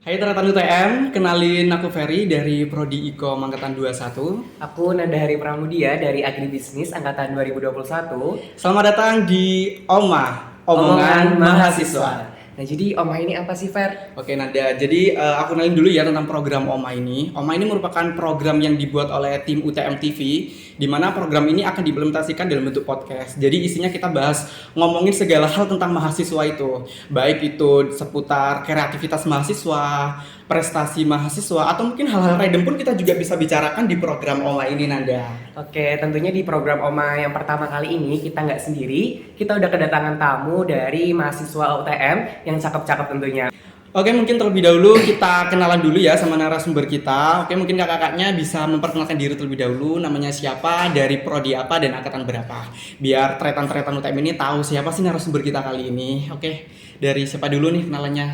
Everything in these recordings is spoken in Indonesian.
Hai Teratan UTM, kenalin aku Ferry dari Prodi Ikom Angkatan 21. Aku Nanda Hari Pramudia dari Agribisnis Angkatan 2021. Selamat datang di OMA, Omongan Mahasiswa. Nah, jadi OMA ini apa sih, Fer? Oke Nanda, jadi aku kenalin dulu ya tentang program OMA ini. OMA ini merupakan program yang dibuat oleh tim UTM TV, di mana program ini akan diimplementasikan dalam bentuk podcast. Jadi isinya kita bahas ngomongin segala hal tentang mahasiswa itu, baik itu seputar kreativitas mahasiswa, prestasi mahasiswa, atau mungkin hal-hal random pun kita juga bisa bicarakan di program OMA ini Nanda. Oke, tentunya di program OMA yang pertama kali ini kita nggak sendiri. Kita udah kedatangan tamu dari mahasiswa UTM yang cakep-cakep tentunya. Oke, mungkin terlebih dahulu kita kenalan dulu ya sama narasumber kita. Oke, mungkin kakak-kakaknya bisa memperkenalkan diri terlebih dahulu. Namanya siapa, dari prodi apa, dan angkatan berapa. Biar tretan-tretan UTM ini tahu siapa sih narasumber kita kali ini. Oke, dari siapa dulu nih kenalannya?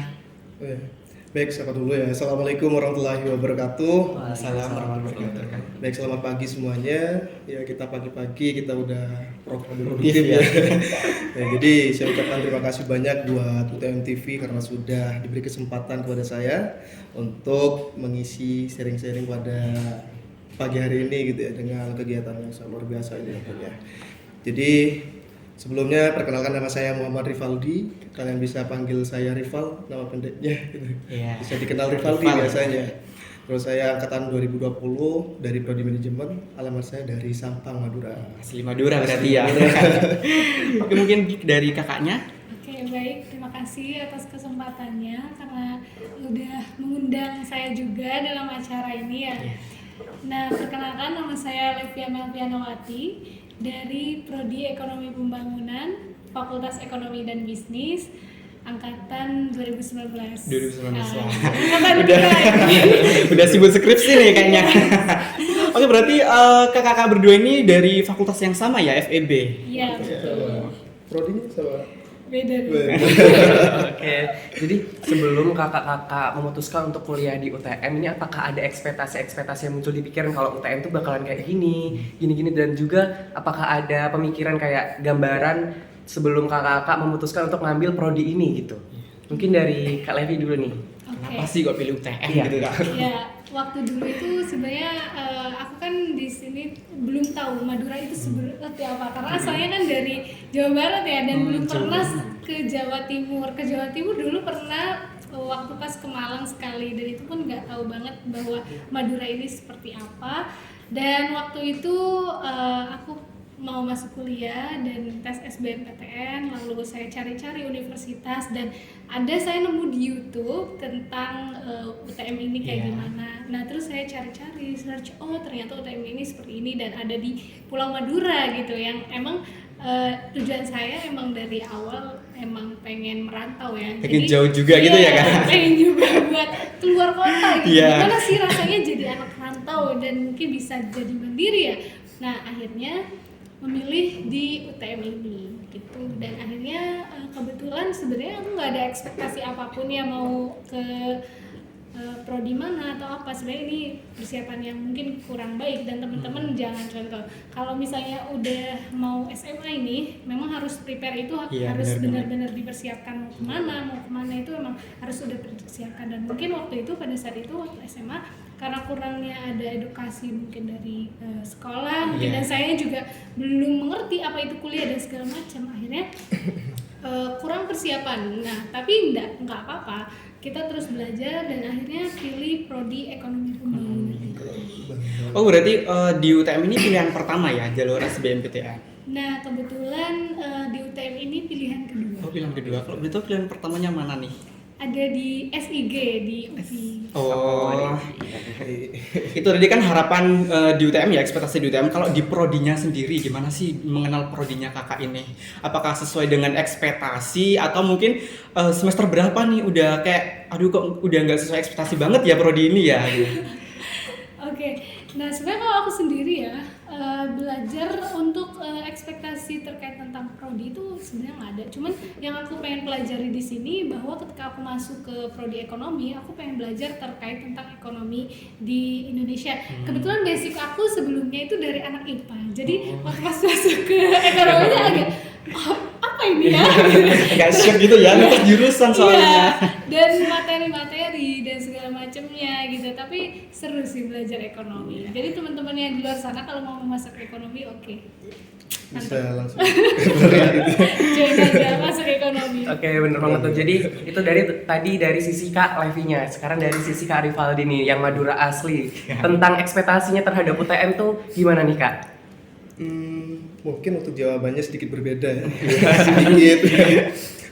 Baik, siapa dulu ya. Assalamualaikum warahmatullahi wabarakatuh. Waalaikumsalam warahmatullahi wabarakatuh. Baik, selamat pagi semuanya. Ya, kita pagi-pagi kita udah produktif ya. Ya, jadi saya ucapkan terima kasih banyak buat UTM TV karena sudah diberi kesempatan kepada saya untuk mengisi sharing-sharing pada pagi hari ini gitu ya, dengan kegiatan yang sangat luar biasa ini ya. Jadi sebelumnya perkenalkan, nama saya Muhammad Rivaldi. Kalian bisa panggil saya Rival, nama pendeknya gitu. Iya. Bisa dikenal Rivaldi Rival. biasanya. Terus saya angkatan 2020 dari Prodi Manajemen, alamat saya dari Sampang, Madura. Asli Madura berarti ya. Oke, mungkin dari kakaknya. Oke, baik. Terima kasih atas kesempatannya karena udah mengundang saya juga dalam acara ini ya. Nah, perkenalkan, nama saya Levia Melvianowati dari Prodi Ekonomi Pembangunan, Fakultas Ekonomi dan Bisnis, angkatan 2019. 2019. Angkatan Udah sibuk skripsi nih kayaknya. Oke, berarti kakak-kakak berdua ini dari fakultas yang sama ya, FEB? Iya, betul. Prodinya sama. Beda. Oke, jadi sebelum kakak-kakak memutuskan untuk kuliah di UTM ini, apakah ada ekspektasi yang muncul di pikiran kalau UTM tuh bakalan kayak gini, dan juga apakah ada pemikiran kayak gambaran sebelum kakak-kakak memutuskan untuk ngambil prodi ini gitu? Mungkin dari Kak Levi dulu nih. Kenapa sih kok pilih UTM Iya. gitu kak? Ya, waktu dulu itu sebenarnya aku kan di sini belum tahu Madura itu seperti apa, karena asalnya kan dari Jawa Barat ya, dan belum pernah ke Jawa Timur. Ke Jawa Timur dulu pernah waktu pas ke Malang sekali, dan itu pun nggak tahu banget bahwa Madura ini seperti apa. Dan waktu itu aku mau masuk kuliah dan tes SBMPTN, lalu saya cari-cari universitas, dan ada saya nemu di YouTube tentang UTM ini kayak gimana. Nah, terus saya cari-cari, search, oh ternyata UTM ini seperti ini dan ada di Pulau Madura gitu, yang emang tujuan saya emang dari awal emang pengen merantau ya. Pengen jauh juga gitu ya, Kak? Pengen juga buat keluar kota gitu. Iya. Gimana sih rasanya jadi anak rantau dan mungkin bisa jadi mandiri ya. Nah, akhirnya memilih di UTM ini gitu, dan akhirnya kebetulan sebenarnya aku nggak ada ekspektasi apapun ya mau ke prodi mana atau apa. Sebenarnya ini persiapan yang mungkin kurang baik, dan teman-teman jangan contoh kalau misalnya udah mau SMA ini memang harus prepare itu, harus benar-benar dipersiapkan mau kemana itu memang harus sudah dipersiapkan. Dan mungkin waktu itu pada saat itu waktu SMA karena kurangnya ada edukasi mungkin dari sekolah mungkin, dan saya juga belum mengerti apa itu kuliah dan segala macam, akhirnya kurang persiapan. Nah, tapi nggak apa-apa, kita terus belajar dan akhirnya pilih prodi ekonomi pembangunan. Oh, berarti di UTM ini pilihan pertama ya, jalur SBMPTN? Nah, kebetulan di UTM ini pilihan kedua. Oh, pilihan kedua. Kalau begitu pilihan pertamanya mana nih? Ada di SIG di UPI. Oh, itu tadi kan harapan di UTM ya, ekspektasi di UTM. Kalau di prodinya sendiri gimana sih mengenal prodinya kakak ini? Apakah sesuai dengan ekspektasi atau mungkin semester berapa nih udah kayak aduh kok udah nggak sesuai ekspektasi banget ya prodi ini ya? Oke, nah sebenarnya kalau aku sendiri ya belajar untuk ekspektasi terkait tentang prodi itu sebenarnya nggak ada. Cuman yang aku pengen pelajari di sini bahwa ketika aku masuk ke prodi ekonomi, aku pengen belajar terkait tentang ekonomi di Indonesia. Kebetulan basic aku sebelumnya itu dari anak IPA, jadi waktu pas masuk ke ekonominya agak apa ini ya? Agak shock gitu ya, lintas jurusan soalnya. Iya, dan materi-materi dan segala macamnya gitu. Tapi seru sih belajar ekonomi. Jadi teman-teman yang di luar sana kalau mau masuk ekonomi, oke. Bisa langsung. Join aja masuk ekonomi. Oke, bener banget tuh. Jadi itu tadi dari sisi Kak Levinya, sekarang dari sisi Kak Rivaldi nih yang Madura asli. Tentang ekspektasinya terhadap UTM tuh gimana nih Kak? Mungkin untuk jawabannya sedikit berbeda ya. Sedikit.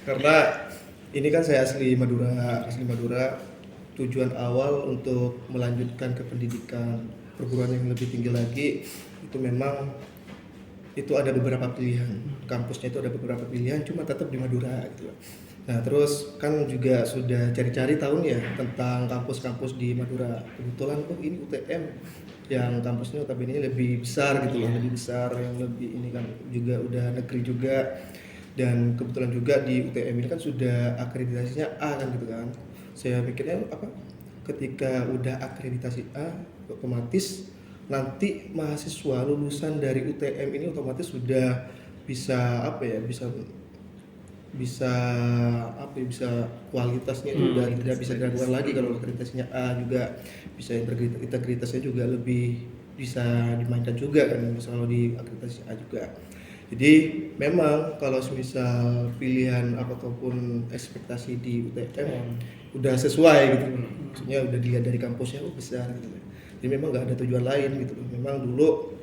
Karena ini kan saya asli Madura. Tujuan awal untuk melanjutkan ke pendidikan perguruan yang lebih tinggi lagi itu memang itu ada beberapa pilihan, kampusnya itu ada beberapa pilihan, cuma tetap di Madura gitu. Nah terus kan juga sudah cari-cari tahun ya tentang kampus-kampus di Madura. Kebetulan ini UTM yang kampusnya notabene lebih besar gitu kan, lebih besar, yang lebih ini kan juga udah negeri juga. Dan kebetulan juga di UTM ini kan sudah akreditasinya A kan gitu kan. Saya pikirnya ketika udah akreditasi A otomatis nanti mahasiswa lulusan dari UTM ini otomatis sudah bisa bisa kualitasnya itu udah tidak bisa diragukan lagi. Kalau akreditasinya A juga bisa integritasnya juga lebih bisa dimainkan juga kan kalau di akreditasi A juga. Jadi memang kalau misal pilihan ataupun ekspektasi di UTM udah sesuai gitu, maksudnya udah dilihat dari kampusnya besar gitu. Jadi memang nggak ada tujuan lain gitu. Memang dulu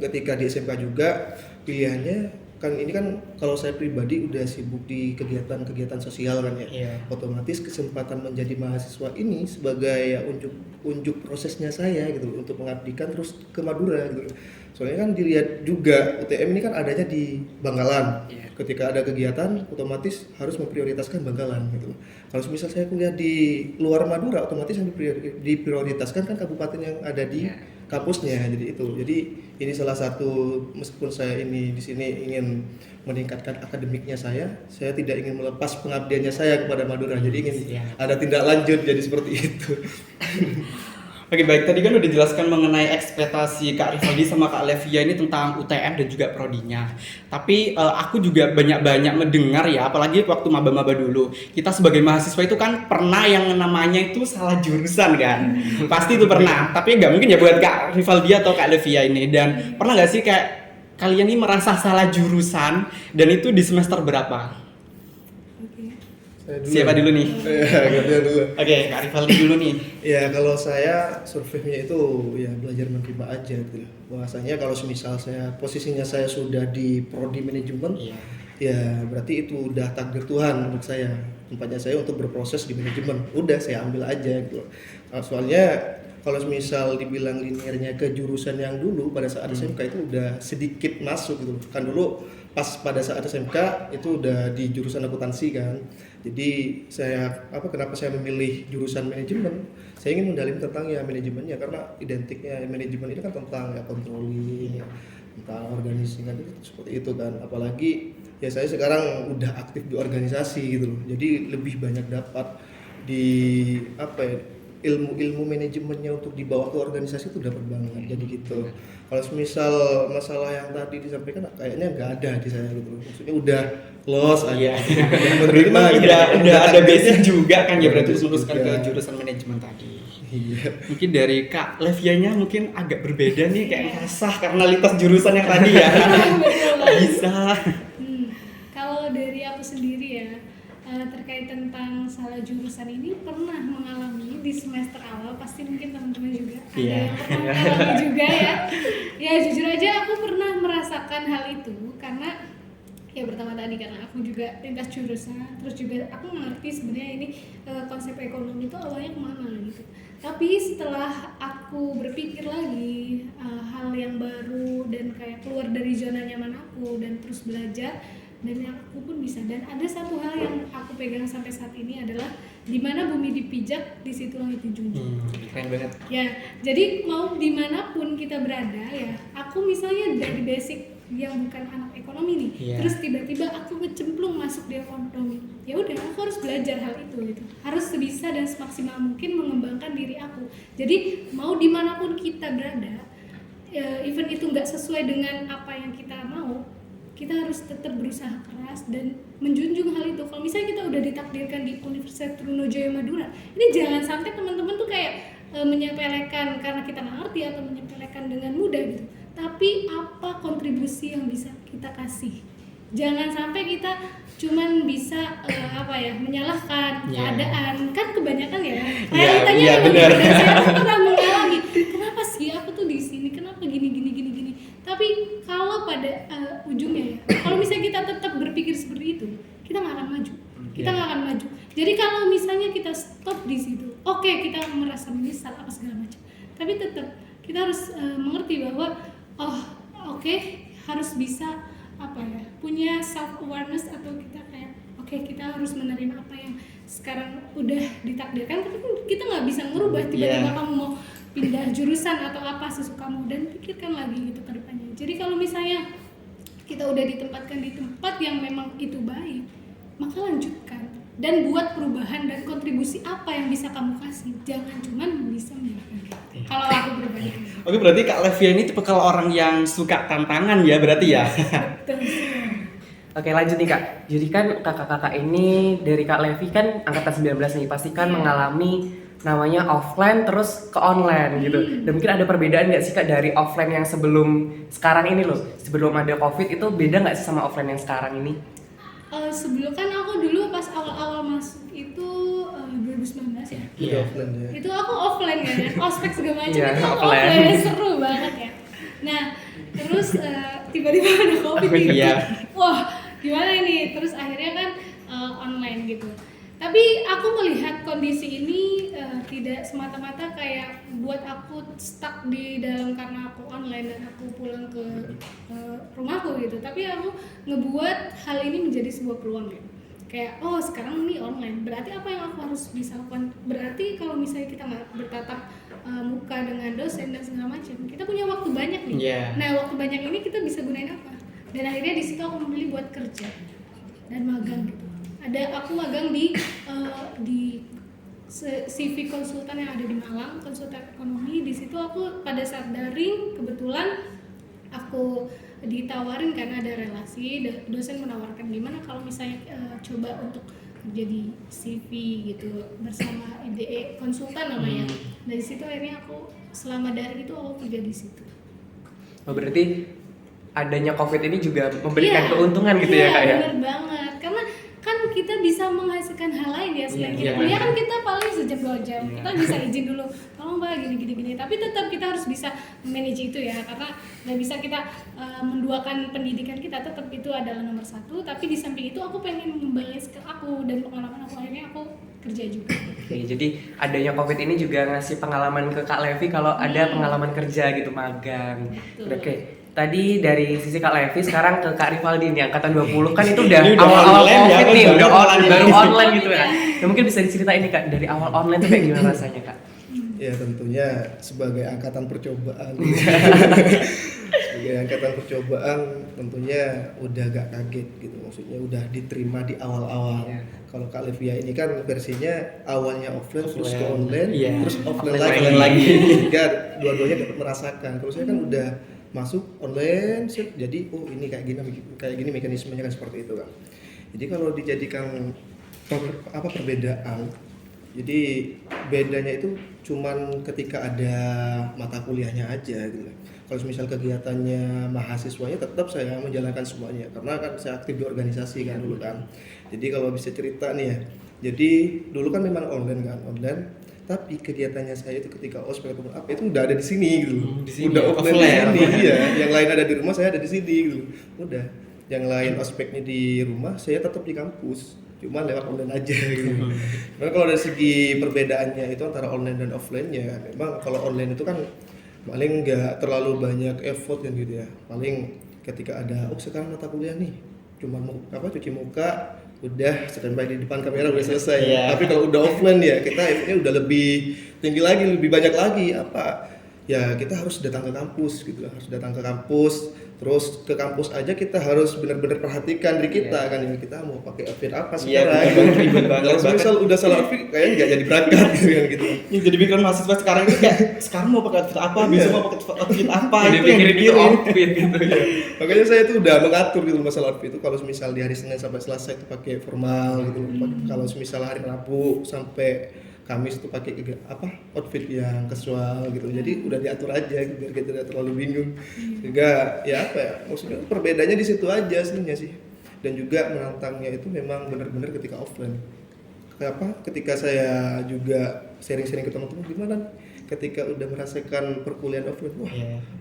ketika di SMK juga pilihannya kan ini kan kalau saya pribadi udah sibuk di kegiatan sosial kan ya. Otomatis kesempatan menjadi mahasiswa ini sebagai ya, unjuk prosesnya saya gitu untuk mengabdikan terus ke Madura gitu. Soalnya kan dilihat juga UTM ini kan adanya di Bangkalan. Ketika ada kegiatan otomatis harus memprioritaskan Bangkalan gitu. Kalau misal saya kuliah di luar Madura otomatis yang diprioritaskan kan kabupaten yang ada di kampusnya. Jadi ini salah satu, meskipun saya ini di sini ingin meningkatkan akademiknya saya tidak ingin melepas pengabdiannya saya kepada Madura. Jadi ingin ada tindak lanjut jadi seperti itu. Oke baik, tadi kan udah dijelaskan mengenai ekspektasi Kak Rivaldi sama Kak Levia ini tentang UTM dan juga prodinya. Tapi aku juga banyak mendengar ya, apalagi waktu maba-maba dulu. Kita sebagai mahasiswa itu kan pernah yang namanya itu salah jurusan kan. Pasti itu pernah, tapi nggak mungkin ya buat Kak Rivaldi atau Kak Levia ini. Dan pernah nggak sih kayak kalian ini merasa salah jurusan dan itu di semester berapa? Siapa dulu nih? Dulu. Oke, Kak Rivaldi dulu nih. Ya kalau saya surveinya itu ya belajar menerima aja gitu. Bahwasanya kalau misal posisinya saya sudah di prodi manajemen, ya berarti itu udah takdir Tuhan untuk saya. Tempatnya saya untuk berproses di manajemen. Udah saya ambil aja gitu. Soalnya kalau misal dibilang linearnya ke jurusan yang dulu pada saat SMK itu udah sedikit masuk gitu. Kan dulu pas pada saat SMK itu udah di jurusan akuntansi kan. Jadi kenapa saya memilih jurusan manajemen? Saya ingin mendalami tentang ya manajemennya karena identiknya manajemen ini kan tentang ya controlling, tentang organisasi kan itu seperti itu kan. Apalagi ya saya sekarang udah aktif di organisasi gitu loh. Jadi lebih banyak dapat di ilmu manajemennya untuk dibawa ke organisasi itu dapat banget. Jadi gitu. Kalau misal masalah yang tadi disampaikan kayaknya nggak ada di saya gitu. Maksudnya udah los aja. Menerima udah ada basic juga kan ya berarti luluskan ke jurusan manajemen tadi. Iya. Mungkin dari Kak Levianya mungkin agak berbeda nih kayak ngerasa karena lintas jurusan yang tadi ya. Bisa. Kalau dari aku sendiri ya terkait tentang salah jurusan ini pernah mengalami di semester awal, pasti mungkin teman-teman juga ada yang pernah mengalami juga ya jujur aja aku pernah merasakan hal itu karena ya pertama tadi karena aku juga lintas jurusan, terus juga aku ngerti sebenarnya ini konsep ekonomi itu awalnya kemana gitu. Tapi setelah aku berpikir lagi hal yang baru dan kayak keluar dari zona nyaman aku dan terus belajar, dan yang aku pun bisa. Dan ada satu hal yang aku pegang sampai saat ini adalah di mana bumi dipijak, di situ langit dijunjung. Keren banget. Ya, jadi mau dimanapun kita berada ya, aku misalnya dari basic yang bukan anak ekonomi nih, terus tiba-tiba aku kecemplung masuk di ekonomi. Ya udah, aku harus belajar hal itu gitu. Harus sebisa dan semaksimal mungkin mengembangkan diri aku. Jadi mau dimanapun kita berada, even itu nggak sesuai dengan apa yang kita mau, kita harus tetap berusaha keras dan menjunjung hal itu. Kalau misalnya kita udah ditakdirkan di Universitas Trunojoyo Madura, ini jangan sampai teman-teman tuh kayak menyepelekan karena kita nggak ngerti atau menyepelekan dengan mudah gitu. Tapi apa kontribusi yang bisa kita kasih? Jangan sampai kita cuman bisa menyalahkan keadaan. Kan kebanyakan ya realitanya benar. Dan saya tuh pernah mengalami, kenapa sih aku tuh di sini, kenapa gini. Tapi kalau pada ujungnya ya, kalau misalnya kita tetap berpikir seperti itu, kita nggak akan maju. Jadi kalau misalnya kita stop di situ, oke, kita merasa menyesal apa segala macam, tapi tetap kita harus mengerti bahwa harus bisa punya self awareness, atau kita kayak kita harus menerima apa yang sekarang udah ditakdirkan. Tapi kita nggak bisa ngerubah tiba-tiba kamu mau pindah jurusan atau apa sesukamu, dan pikirkan lagi gitu ke depannya. Jadi kalau misalnya kita udah ditempatkan di tempat yang memang itu baik, maka lanjutkan dan buat perubahan dan kontribusi apa yang bisa kamu kasih. Jangan cuma bisa menyalahkan. Kalau aku pribadi. Oke, berarti Kak Levia ini tipe kalau orang yang suka tantangan ya berarti ya. Betul. Oke, lanjut nih Kak. Jadi kan kakak-kakak ini dari Kak Levi kan angkatan 19 nih, pasti kan mengalami namanya offline terus ke online gitu. Dan mungkin ada perbedaan nggak sih Kak dari offline yang sebelum sekarang ini loh, sebelum ada COVID, itu beda nggak sih sama offline yang sekarang ini? Sebelum kan aku dulu pas awal-awal masuk itu 2019 ya. Iya, offline ya. Itu aku offline kan, ospek segala macam Iya, itu aku offline. offline, seru banget ya. Nah, terus tiba-tiba ada COVID nih. Iya. Wah, gimana ini? Terus akhirnya kan online gitu. Tapi aku melihat kondisi ini tidak semata-mata kayak buat aku stuck di dalam karena aku online dan aku pulang ke rumahku gitu. Tapi aku ngebuat hal ini menjadi sebuah peluang gitu. Kayak sekarang ini online, berarti apa yang aku harus bisa lakukan? Berarti kalau misalnya kita nggak bertatap muka dengan dosen dan segala macam, kita punya waktu banyak nih. Nah, waktu banyak ini kita bisa gunain apa? Dan akhirnya di situ aku memilih buat kerja dan magang gitu. Aku magang di CV konsultan yang ada di Malang, konsultan ekonomi. Di situ aku pada saat daring kebetulan aku ditawarin karena ada relasi, dosen menawarkan gimana kalau misalnya coba untuk kerja di CV gitu bersama IDE konsultan namanya. Dari situ akhirnya aku selama daring itu aku kerja di situ. Oh, berarti adanya COVID ini juga memberikan keuntungan gitu ya Kak ya? Iya, benar banget. Karena kan kita bisa menghasilkan hal lain ya selain kita kuliah kan kita paling sejam 2 jam. Kita bisa izin dulu, tolong Mbak gini. Tapi tetap kita harus bisa manage itu ya, karena nggak bisa kita menduakan pendidikan kita, tetap itu adalah nomor satu. Tapi di samping itu aku pengen membangun skill aku dan pengalaman aku, akhirnya aku kerja juga. Oke, jadi adanya COVID ini juga ngasih pengalaman ke Kak Levi kalau ada pengalaman kerja gitu, magang. Betul. Oke. Tadi dari sisi Kak Levi, sekarang ke Kak Rivaldi nih, angkatan 20 kan itu udah Ini udah awal-awal online ya, COVID kan, nih, baru udah online. baru online gitu ya. Ya. Nah, mungkin bisa diceritain nih Kak, dari awal online tuh kayak gimana rasanya Kak? Ya tentunya sebagai angkatan percobaan. Sebagai angkatan percobaan tentunya udah gak kaget gitu, maksudnya udah diterima di awal-awal. Kalau Kak Levia ini kan versinya awalnya offline terus ke online, terus offline lagi. Sehingga dua-duanya dapat merasakan. Kalau saya kan udah masuk online, jadi ini kayak gini mekanismenya kan seperti itu kan. Jadi kalau dijadikan perbedaan, jadi bedanya itu cuman ketika ada mata kuliahnya aja gitu. Kalau misal kegiatannya mahasiswanya tetap saya menjalankan semuanya karena kan saya aktif di organisasi kan dulu kan. Jadi kalau bisa cerita nih ya, jadi dulu kan memang online, tapi kegiatannya saya itu ketika ospek ataupun apa itu udah ada di sini gitu. Udah offline di sini, iya. Yang lain ada di rumah, saya ada di sini gitu. Udah. Yang lain ospeknya di rumah, saya tetap di kampus. Cuma lewat online aja gitu. Karena kalau dari segi perbedaannya itu antara online dan offline ya, memang kalau online itu kan paling nggak terlalu banyak effort kan gitu ya. Paling ketika ada sekarang mata kuliah nih, cuma cuci muka, udah standby di depan kamera udah selesai. Tapi kalau udah offline ya kita effortnya udah lebih tinggi lagi, lebih banyak lagi ya kita harus datang ke kampus gitu, harus datang ke kampus. Terus ke kampus aja kita harus benar-benar perhatikan diri kita kan, ya kita mau pakai outfit apa Iya, sekarang. ribet banget. Kalau misal udah salah outfit kayaknya nggak jadi berangkat gitu kan gitu. Ini jadi pikiran mahasiswa sekarang itu kayak sekarang mau pakai outfit apa, besok mau pakai outfit apa, Jadi itu yang pikirin itu dipikirin. outfit gitu ya. Makanya saya tuh udah mengatur gitu masalah outfit itu, kalau misal di hari Senin sampai Selasa itu pakai formal gitu. Kalau misal hari Rabu sampai Kamis itu pakai outfit yang casual gitu. Jadi udah diatur aja gitu, biar kita tidak terlalu bingung. Sehingga ya maksudnya perbedaannya di situ aja aslinya sih. Dan juga menantangnya itu memang benar-benar ketika offline. Ketika saya juga sharing-sharing ke teman-teman, gimana ketika udah merasakan perkuliahan offline, wah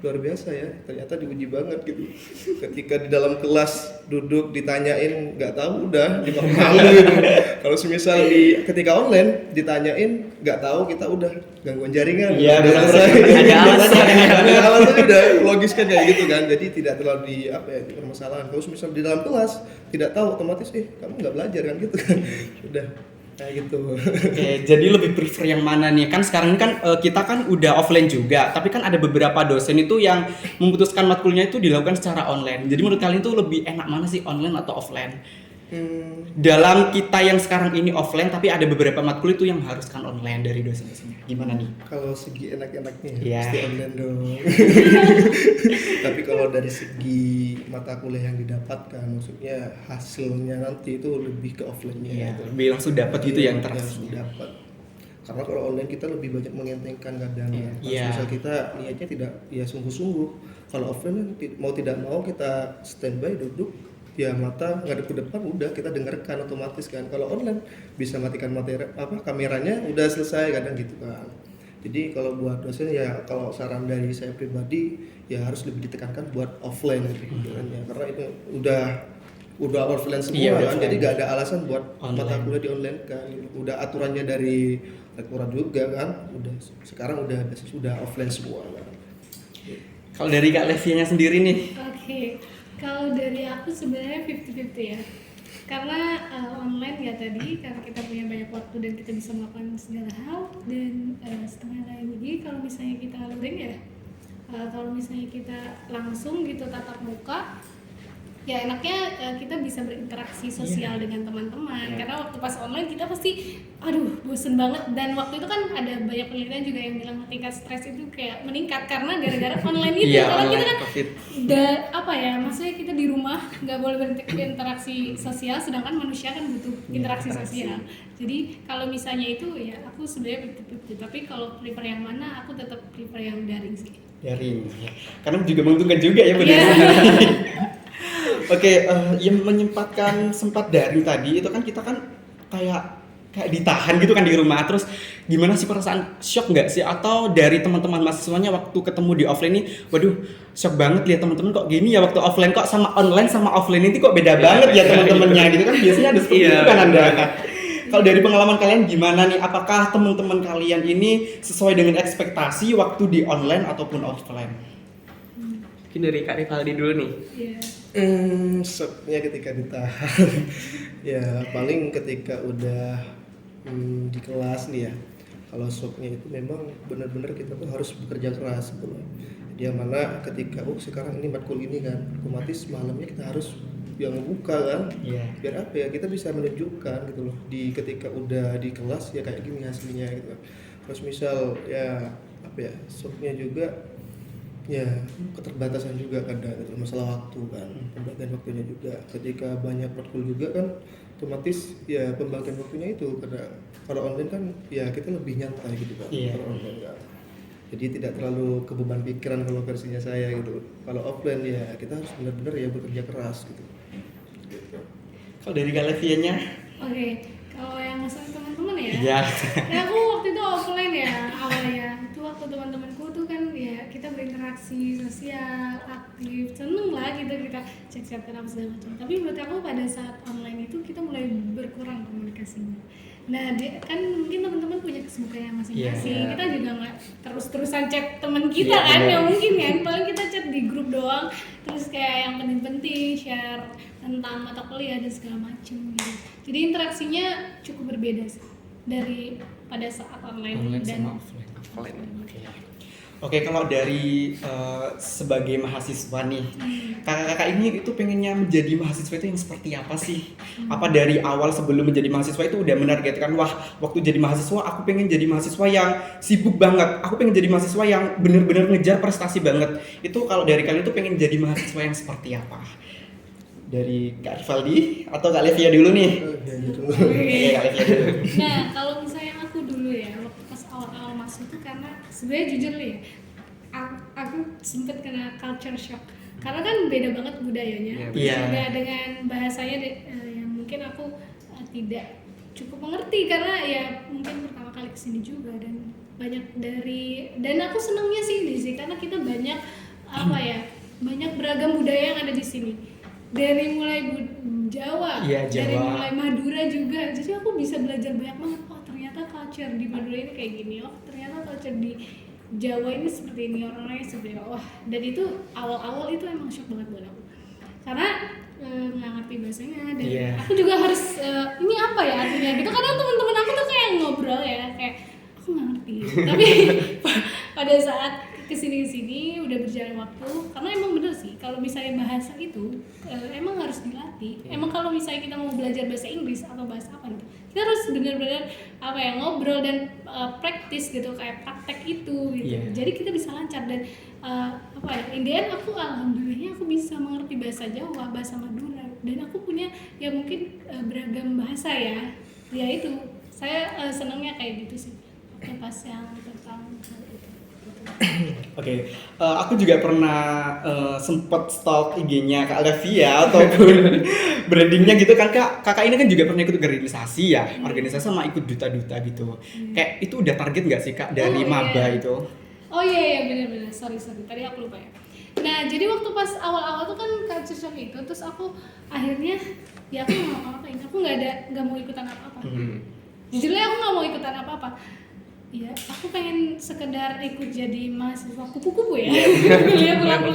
luar biasa ya, ternyata diuji banget gitu. Ketika di dalam kelas duduk ditanyain nggak tahu udah dimalu gitu. Kalau semisal ketika online ditanyain nggak tahu, kita udah gangguan jaringan, Iya, udah benar. selesai. Ada alasan. Ada alasannya udah logis kan kayak gitu kan, jadi tidak terlalu di permasalahan. Kalau semisal di dalam kelas tidak tahu, otomatis kamu nggak belajar kan gitu kan, udah kayak gitu. Oke, jadi lebih prefer yang mana nih? Kan sekarang ini kan kita kan udah offline juga, tapi kan ada beberapa dosen itu yang memutuskan matkulnya itu dilakukan secara online. Jadi menurut kalian itu lebih enak mana sih, online atau offline? Dalam kita yang sekarang ini offline, tapi ada beberapa matkul itu yang mengharuskan online dari dosen-dosennya. Gimana nih? Kalau segi enak-enaknya Iya. pasti online dong. Tapi kalau dari segi mata kuliah yang didapatkan, maksudnya hasilnya nanti itu lebih ke offline-nya. Iya, gitu. lebih langsung dapat gitu ya Langsung interaksinya. dapat. Karena kalau online kita lebih banyak mengentengkan kadang. Iya. Kalau misal kita niatnya tidak ya sungguh-sungguh. Kalau offline kan mau tidak mau kita standby duduk, ya mata ngadep ke depan, udah kita dengarkan otomatis kan. Kalau online bisa matikan kameranya, udah selesai kadang gitu kan. Jadi kalau buat dosen ya, kalau saran dari saya pribadi ya harus lebih ditekankan buat offline gitu kan ya, karena itu udah offline semua Iya, udah kan, offline. jadi gak ada alasan buat Online. mata kuliah di online kan. Udah aturannya dari rektorat juga kan, sekarang udah offline semua kan. Kalau dari Kak Levianya sendiri nih, Oke, kalau dari aku sebenarnya 50-50 ya. Karena online ya tadi, karena kita punya banyak waktu dan kita bisa melakukan segala hal, dan setengah lagi kalau misalnya kita luring ya, kalau misalnya kita langsung gitu tatap muka, ya enaknya kita bisa berinteraksi sosial dengan teman-teman. Karena waktu pas online kita pasti bosen banget, dan waktu itu kan ada banyak penelitian juga yang bilang tingkat stres itu kayak meningkat karena gara-gara online itu. Iya, Karena kita online, kan COVID. maksudnya kita di rumah nggak boleh berinteraksi sosial, sedangkan manusia kan butuh interaksi sosial. Jadi kalau misalnya itu ya aku sebenarnya 50-50, tapi kalau prefer yang mana, aku tetap prefer yang daring sih. daring. Karena juga menguntungkan juga ya benar. Iya. Oke, yang menyempatkan sempat daring tadi itu kan kita kan kayak ditahan gitu kan di rumah. Terus gimana sih perasaan, shock nggak sih? Atau dari teman-teman mahasiswanya waktu ketemu di offline nih, waduh shock banget lihat teman-teman kok gini ya, waktu offline kok sama online sama offline ini kok beda banget ya teman-temannya gitu kan, biasanya ada seperti itu kan Anda. Kalau dari pengalaman kalian gimana nih? Apakah teman-teman kalian ini sesuai dengan ekspektasi waktu di online ataupun offline? Mungkin dari Kak Rivaldi dulu nih. Iya. Shocknya ketika ditahan ya paling ketika udah di kelas nih ya. Kalau shocknya itu memang benar-benar kita tuh harus bekerja keras gitu loh. Yang mana ketika sekarang ini matkul ini kan, otomatis malamnya kita harus yang buka kan. Iya. Biar apa ya, kita bisa menunjukkan gitu loh di ketika udah di kelas ya kayak gini hasilnya gitu. Terus misal ya shocknya juga ya keterbatasan juga kadang gitu, masalah waktu kan, pembagian waktunya juga. Ketika banyak matkul juga kan, otomatis ya pembagian waktunya itu karena kalau online kan ya kita lebih nyantai gitu kan. Iya. Kalau online kan, jadi tidak terlalu kebeban pikiran kalau versinya saya gitu. Kalau offline ya kita harus benar-benar ya bekerja keras gitu. Kalau dari Kak Levianya? Oke, kalau yang masalah teman-teman ya. Iya. Ya aku waktu itu offline ya awalnya. Itu waktu teman-temanku tuh kan ya kita berinteraksi sosial, aktif, seneng lah gitu, kita cek-cekan apa segala macam. Tapi menurut aku pada saat online itu kita mulai berkurang komunikasinya. Nah, kan mungkin teman-teman punya kesibukannya masing-masing. Iya. Kita juga nggak terus-terusan chat teman kita Iya, kan, benar. nggak mungkin kan. Paling kita chat di grup doang, terus kayak yang penting-penting share tentang mata kuliah dan segala macam gitu. Jadi interaksinya cukup berbeda sih dari pada saat online, Online dan sama offline. Offline. Oke. Oke, kalau dari sebagai mahasiswa nih, kakak-kakak ini itu pengennya menjadi mahasiswa itu yang seperti apa sih? Apa dari awal sebelum menjadi mahasiswa itu udah menargetkan, wah waktu jadi mahasiswa aku pengen jadi mahasiswa yang sibuk banget, aku pengen jadi mahasiswa yang bener-bener ngejar prestasi banget. Itu kalau dari kalian itu pengen jadi mahasiswa yang seperti apa? Dari Kak Rivaldi atau Kak Levia dulu nih? Ya gitu. Oke, Kak Levia dulu. Nah, kalau misalnya aku dulu ya, waktu pas awal-awal masuk tuh karena sebenarnya jujur nih ya, aku sempet kena culture shock. Karena kan beda banget budayanya, Iya. beda dengan bahasanya yang mungkin aku tidak cukup mengerti karena ya mungkin pertama kali kesini juga dan aku senangnya sih di sini karena kita banyak banyak beragam budaya yang ada di sini. Dari mulai Jawa, Iya, dari Jawa. mulai Madura juga. Jadi aku bisa belajar banyak banget. Oh ternyata culture di Madura ini kayak gini. Oh ternyata culture di Jawa ini seperti ini, orang-orangnya seperti ini. Wah, dan itu awal-awal itu emang shock banget buat aku. Karena nggak ngerti bahasanya dan Iya. aku juga harus ini apa ya artinya gitu. Kadang teman-teman aku tuh kayak ngobrol ya kayak aku nggak ngerti. Tapi pada saat kesini udah berjalan waktu karena emang bener sih kalau misalnya bahasa itu emang harus dilatih. Emang kalau misalnya kita mau belajar bahasa Inggris atau bahasa apa gitu kita harus benar-benar ngobrol dan praktis gitu kayak praktek itu gitu. Yeah. Jadi kita bisa lancar dan in the end aku alhamdulillahnya aku bisa mengerti bahasa Jawa, bahasa Madura dan aku punya ya mungkin beragam bahasa ya itu saya senangnya kayak gitu sih pas yang tentang hal itu. Oke, aku juga pernah sempet stalk IG-nya Kak Levia ataupun brandingnya gitu kan kakak ini kan juga pernah ikut organisasi ya, organisasi sama ikut duta-duta gitu. Kayak itu udah target nggak sih Kak dari maba itu? Oh iya benar-benar sorry tadi aku lupa ya. Nah jadi waktu pas awal-awal tuh kan culture shock itu terus aku akhirnya ya aku nggak mau ngapain, aku nggak mau ikutan apa-apa. Jujurnya aku nggak mau ikutan apa-apa. Ya, aku pengen sekedar ikut jadi mahasiswa kupu-kupu ya. Kuliah pulang.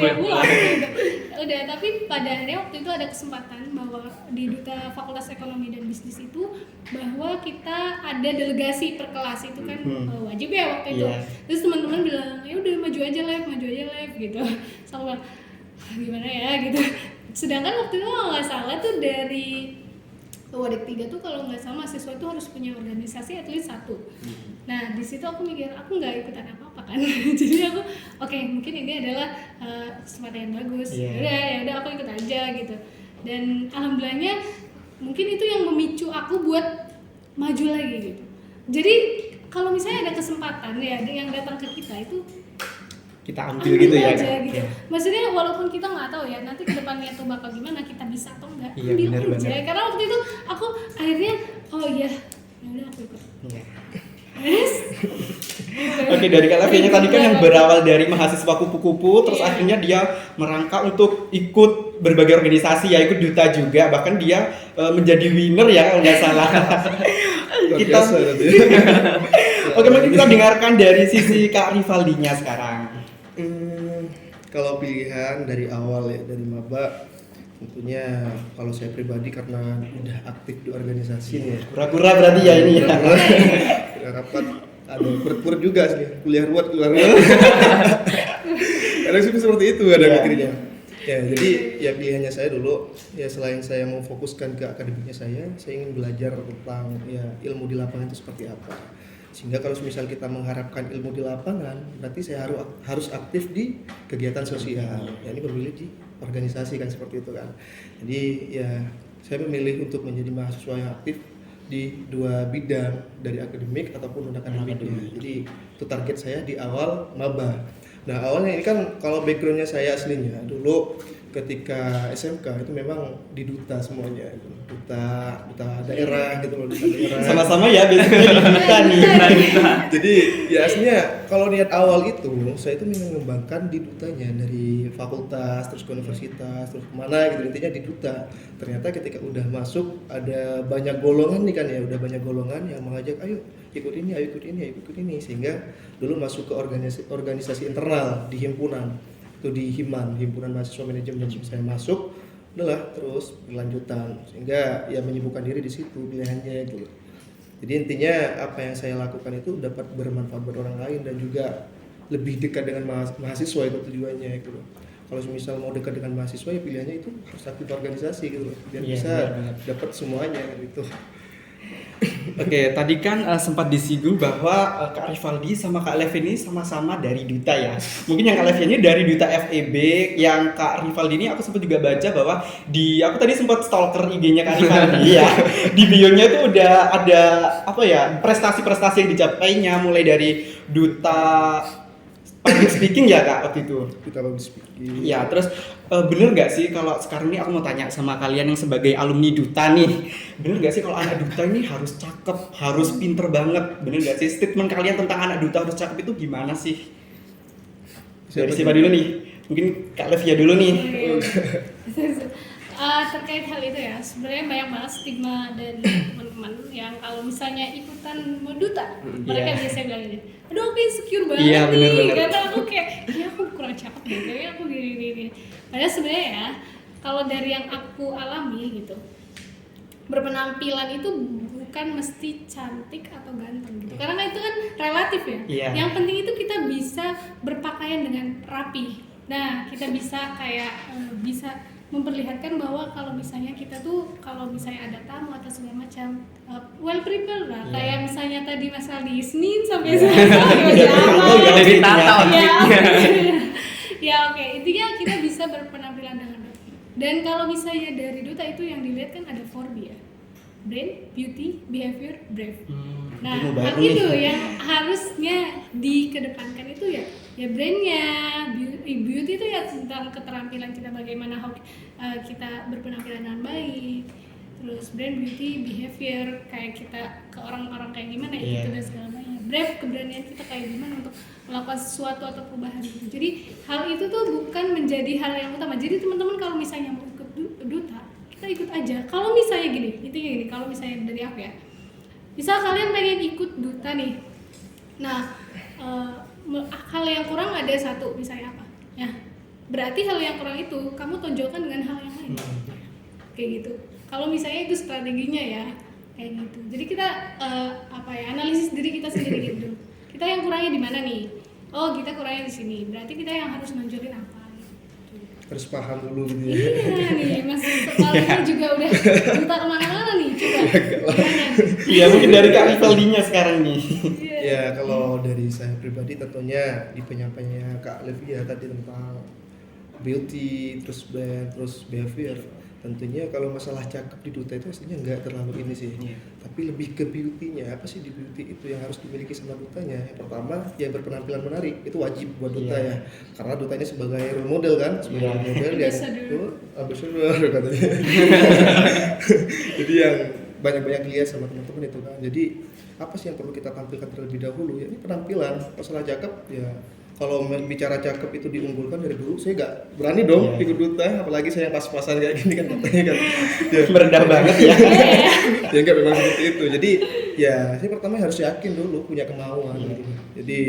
Udah, tapi pada akhirnya waktu itu ada kesempatan bahwa di Duta Fakultas Ekonomi dan Bisnis itu bahwa kita ada delegasi per kelas itu kan wajib ya waktu itu. Yeah. Terus teman-teman bilang, "Ya udah maju aja live gitu." Sama gimana ya gitu. Sedangkan waktu itu kalau nggak salah tuh dari Wadik 3 tuh kalau nggak salah mahasiswa itu harus punya organisasi at least 1. Nah di situ aku mikir aku nggak ikutan apa-apa kan, jadi aku oke, mungkin ini adalah kesempatan yang bagus. Ya udah aku ikut aja gitu. Dan alhamdulillahnya mungkin itu yang memicu aku buat maju lagi gitu. Jadi kalau misalnya ada kesempatan ya yang datang ke kita itu Kita ambil gitu ya aja, Kak? gitu. Maksudnya walaupun kita nggak tahu ya nanti kedepannya tuh bakal gimana kita bisa atau enggak, Iya, ambil benar, aja. benar. Karena waktu itu aku akhirnya oh iya ya udah aku ikut. Iya. Yes. Oke, dari Kak Levianya tadi kan yang berawal dari mahasiswa kupu-kupu terus Iya. akhirnya dia merangkak untuk ikut berbagai organisasi ya, ikut duta juga, bahkan dia menjadi winner ya kalau nggak salah. Luar Kita biasa berarti. Oke, mungkin kita dengarkan dari sisi Kak Rivaldinya sekarang. Kalau pilihan dari awal ya dari maba tentunya kalau saya pribadi karena udah aktif di organisasi nih ya. Kura-kura berarti ya ini ya. Udah rapat ada pur juga sih kuliah ruwet keluar. Kadang sih seperti itu ada mikirnya. Ya jadi ya pilihannya saya dulu ya selain saya mau fokuskan ke akademiknya saya ingin belajar tentang ya ilmu di lapangan itu seperti apa. Sehingga kalau misal kita mengharapkan ilmu di lapangan, berarti saya harus aktif di kegiatan sosial. Ya ini memilih di organisasi kan seperti itu kan. Jadi ya saya memilih untuk menjadi mahasiswa yang aktif di 2 bidang dari akademik ataupun non akademiknya. Jadi itu target saya di awal maba. Nah awalnya ini kan kalau backgroundnya saya aslinya dulu ketika SMK itu memang di duta semuanya, duta daerah gitu loh, duta daerah. Sama-sama ya biasanya di duta nih. Jadi ya aslinya kalau niat awal itu saya itu mengembangkan di dutanya dari fakultas terus ke universitas terus kemana gitu intinya di duta. Ternyata ketika udah masuk ada banyak golongan nih kan ya, udah banyak golongan yang mengajak ayo ikut ini sehingga dulu masuk ke organisasi internal di himpunan itu di himpunan mahasiswa manajemen saya masuk adalah terus berlanjutan sehingga ya menyibukkan diri di situ pilihannya gitu. Jadi intinya apa yang saya lakukan itu dapat bermanfaat buat orang lain dan juga lebih dekat dengan mahasiswa itu tujuannya gitu loh. Kalau misal mau dekat dengan mahasiswa ya pilihannya itu harus aktif organisasi gitu loh, biar Iya, bisa benar-benar. dapat semuanya gitu. Oke, tadi kan sempat disinggung bahwa Kak Rivaldi sama Kak Lev ini sama-sama dari Duta ya. Mungkin yang Kak Lev ini dari Duta FEB, yang Kak Rivaldi ini aku sempat juga baca bahwa aku tadi sempat stalker IG-nya Kak Rivaldi ya. Di bio-nya itu udah ada apa ya, prestasi-prestasi yang dicapainya mulai dari Duta public speaking ya Kak waktu itu. Kita public speaking. Ya, terus bener nggak sih kalau sekarang ini aku mau tanya sama kalian yang sebagai alumni Duta nih, bener nggak sih kalau anak Duta ini harus cakep, harus pinter banget, bener nggak sih statement kalian tentang anak Duta harus cakep itu gimana sih? Dari siapa dulu nih? Mungkin Kak Levia dulu nih. Terkait hal itu ya, sebenarnya banyak banget stigma dari teman-teman yang kalau misalnya ikutan Duta, mereka Iya. biasanya bilang gini, aduh aku insecure banget Iya, nih, bener-bener. karena aku kayak, ya aku kurang cakep deh, kayaknya aku gini. Padahal sebenarnya ya, kalau dari yang aku alami gitu, berpenampilan itu bukan mesti cantik atau ganteng gitu, karena itu kan relatif ya. Iya. Yang penting itu kita bisa berpakaian dengan rapi. Nah, kita bisa kayak bisa memperlihatkan bahwa kalau misalnya kita tuh kalau misalnya ada tamu atau segala macam well prepared lah. Iya. Kayak misalnya tadi Mas Aldi Senin sampai Selasa Iya, apa iya, Dari tata ya, outfitnya. ya oke, intinya kita bisa berpenampilan dengan rapi. Dan kalau misalnya dari Duta itu yang dilihat kan ada 4B ya, brain, beauty, behavior, brave. Nah, Ilmu hal baru nih. itu yang harusnya dikedepankan itu ya brandnya, beauty itu ya tentang keterampilan kita bagaimana kita berpenampilan dengan baik. Terus brand, beauty, behavior kayak kita ke orang-orang kayak gimana ya Iya. gitu dan segala macam. Brave, keberanian kita kayak gimana untuk melakukan sesuatu atau perubahan gitu. Jadi hal itu tuh bukan menjadi hal yang utama. Jadi teman-teman kalau misalnya mau ikut Duta, kita ikut aja. Kalau misalnya gini, intinya gini, kalau misalnya dari aku ya, misal kalian pengen ikut Duta nih, nah hal yang kurang ada satu, misalnya apa ya, berarti hal yang kurang itu kamu tonjolkan dengan hal yang lain, kayak gitu. Kalau misalnya itu strateginya ya kayak gitu, jadi kita analisis diri kita sendiri gitu, kita yang kurangnya di mana nih, oh kita kurangnya di sini, berarti kita yang harus nonjolin apa gitu. Harus paham dulu gitu ya. Iya nih, Mas Soalnya juga udah Duta kemana-mana nih, coba gimana nih? Iya, mungkin dari Kak Rivaldinya sekarang nih. Iya. Ya kalau dari saya pribadi tentunya di penyampaiannya Kak Levia tadi tentang beauty, terus brand, terus behavior, tentunya kalau masalah cakep di Duta itu aslinya nggak terlalu ini sih, tapi lebih ke beauty-nya. Apa sih di beauty itu yang harus dimiliki sama Dutanya? Yang pertama ya berpenampilan menarik, itu wajib buat Duta Iya. ya, karena Dutanya sebagai role model kan, sebagai Iya. role model yang Ambassador. ambassador katanya. Jadi yang banyak-banyak lihat sama teman-teman itu kan. Jadi apa sih yang perlu kita tampilkan terlebih dahulu? Ya ini penampilan. Masalah cakep ya, kalau bicara cakep itu diunggulkan dari dulu, saya nggak berani dong Iya. ikut Duta, apalagi saya yang pas-pasan kayak gini kan katanya kan. Ya, Merendah banget ya. ya enggak memang seperti itu. Jadi ya saya pertama harus yakin dulu punya kemauan gitu. Jadi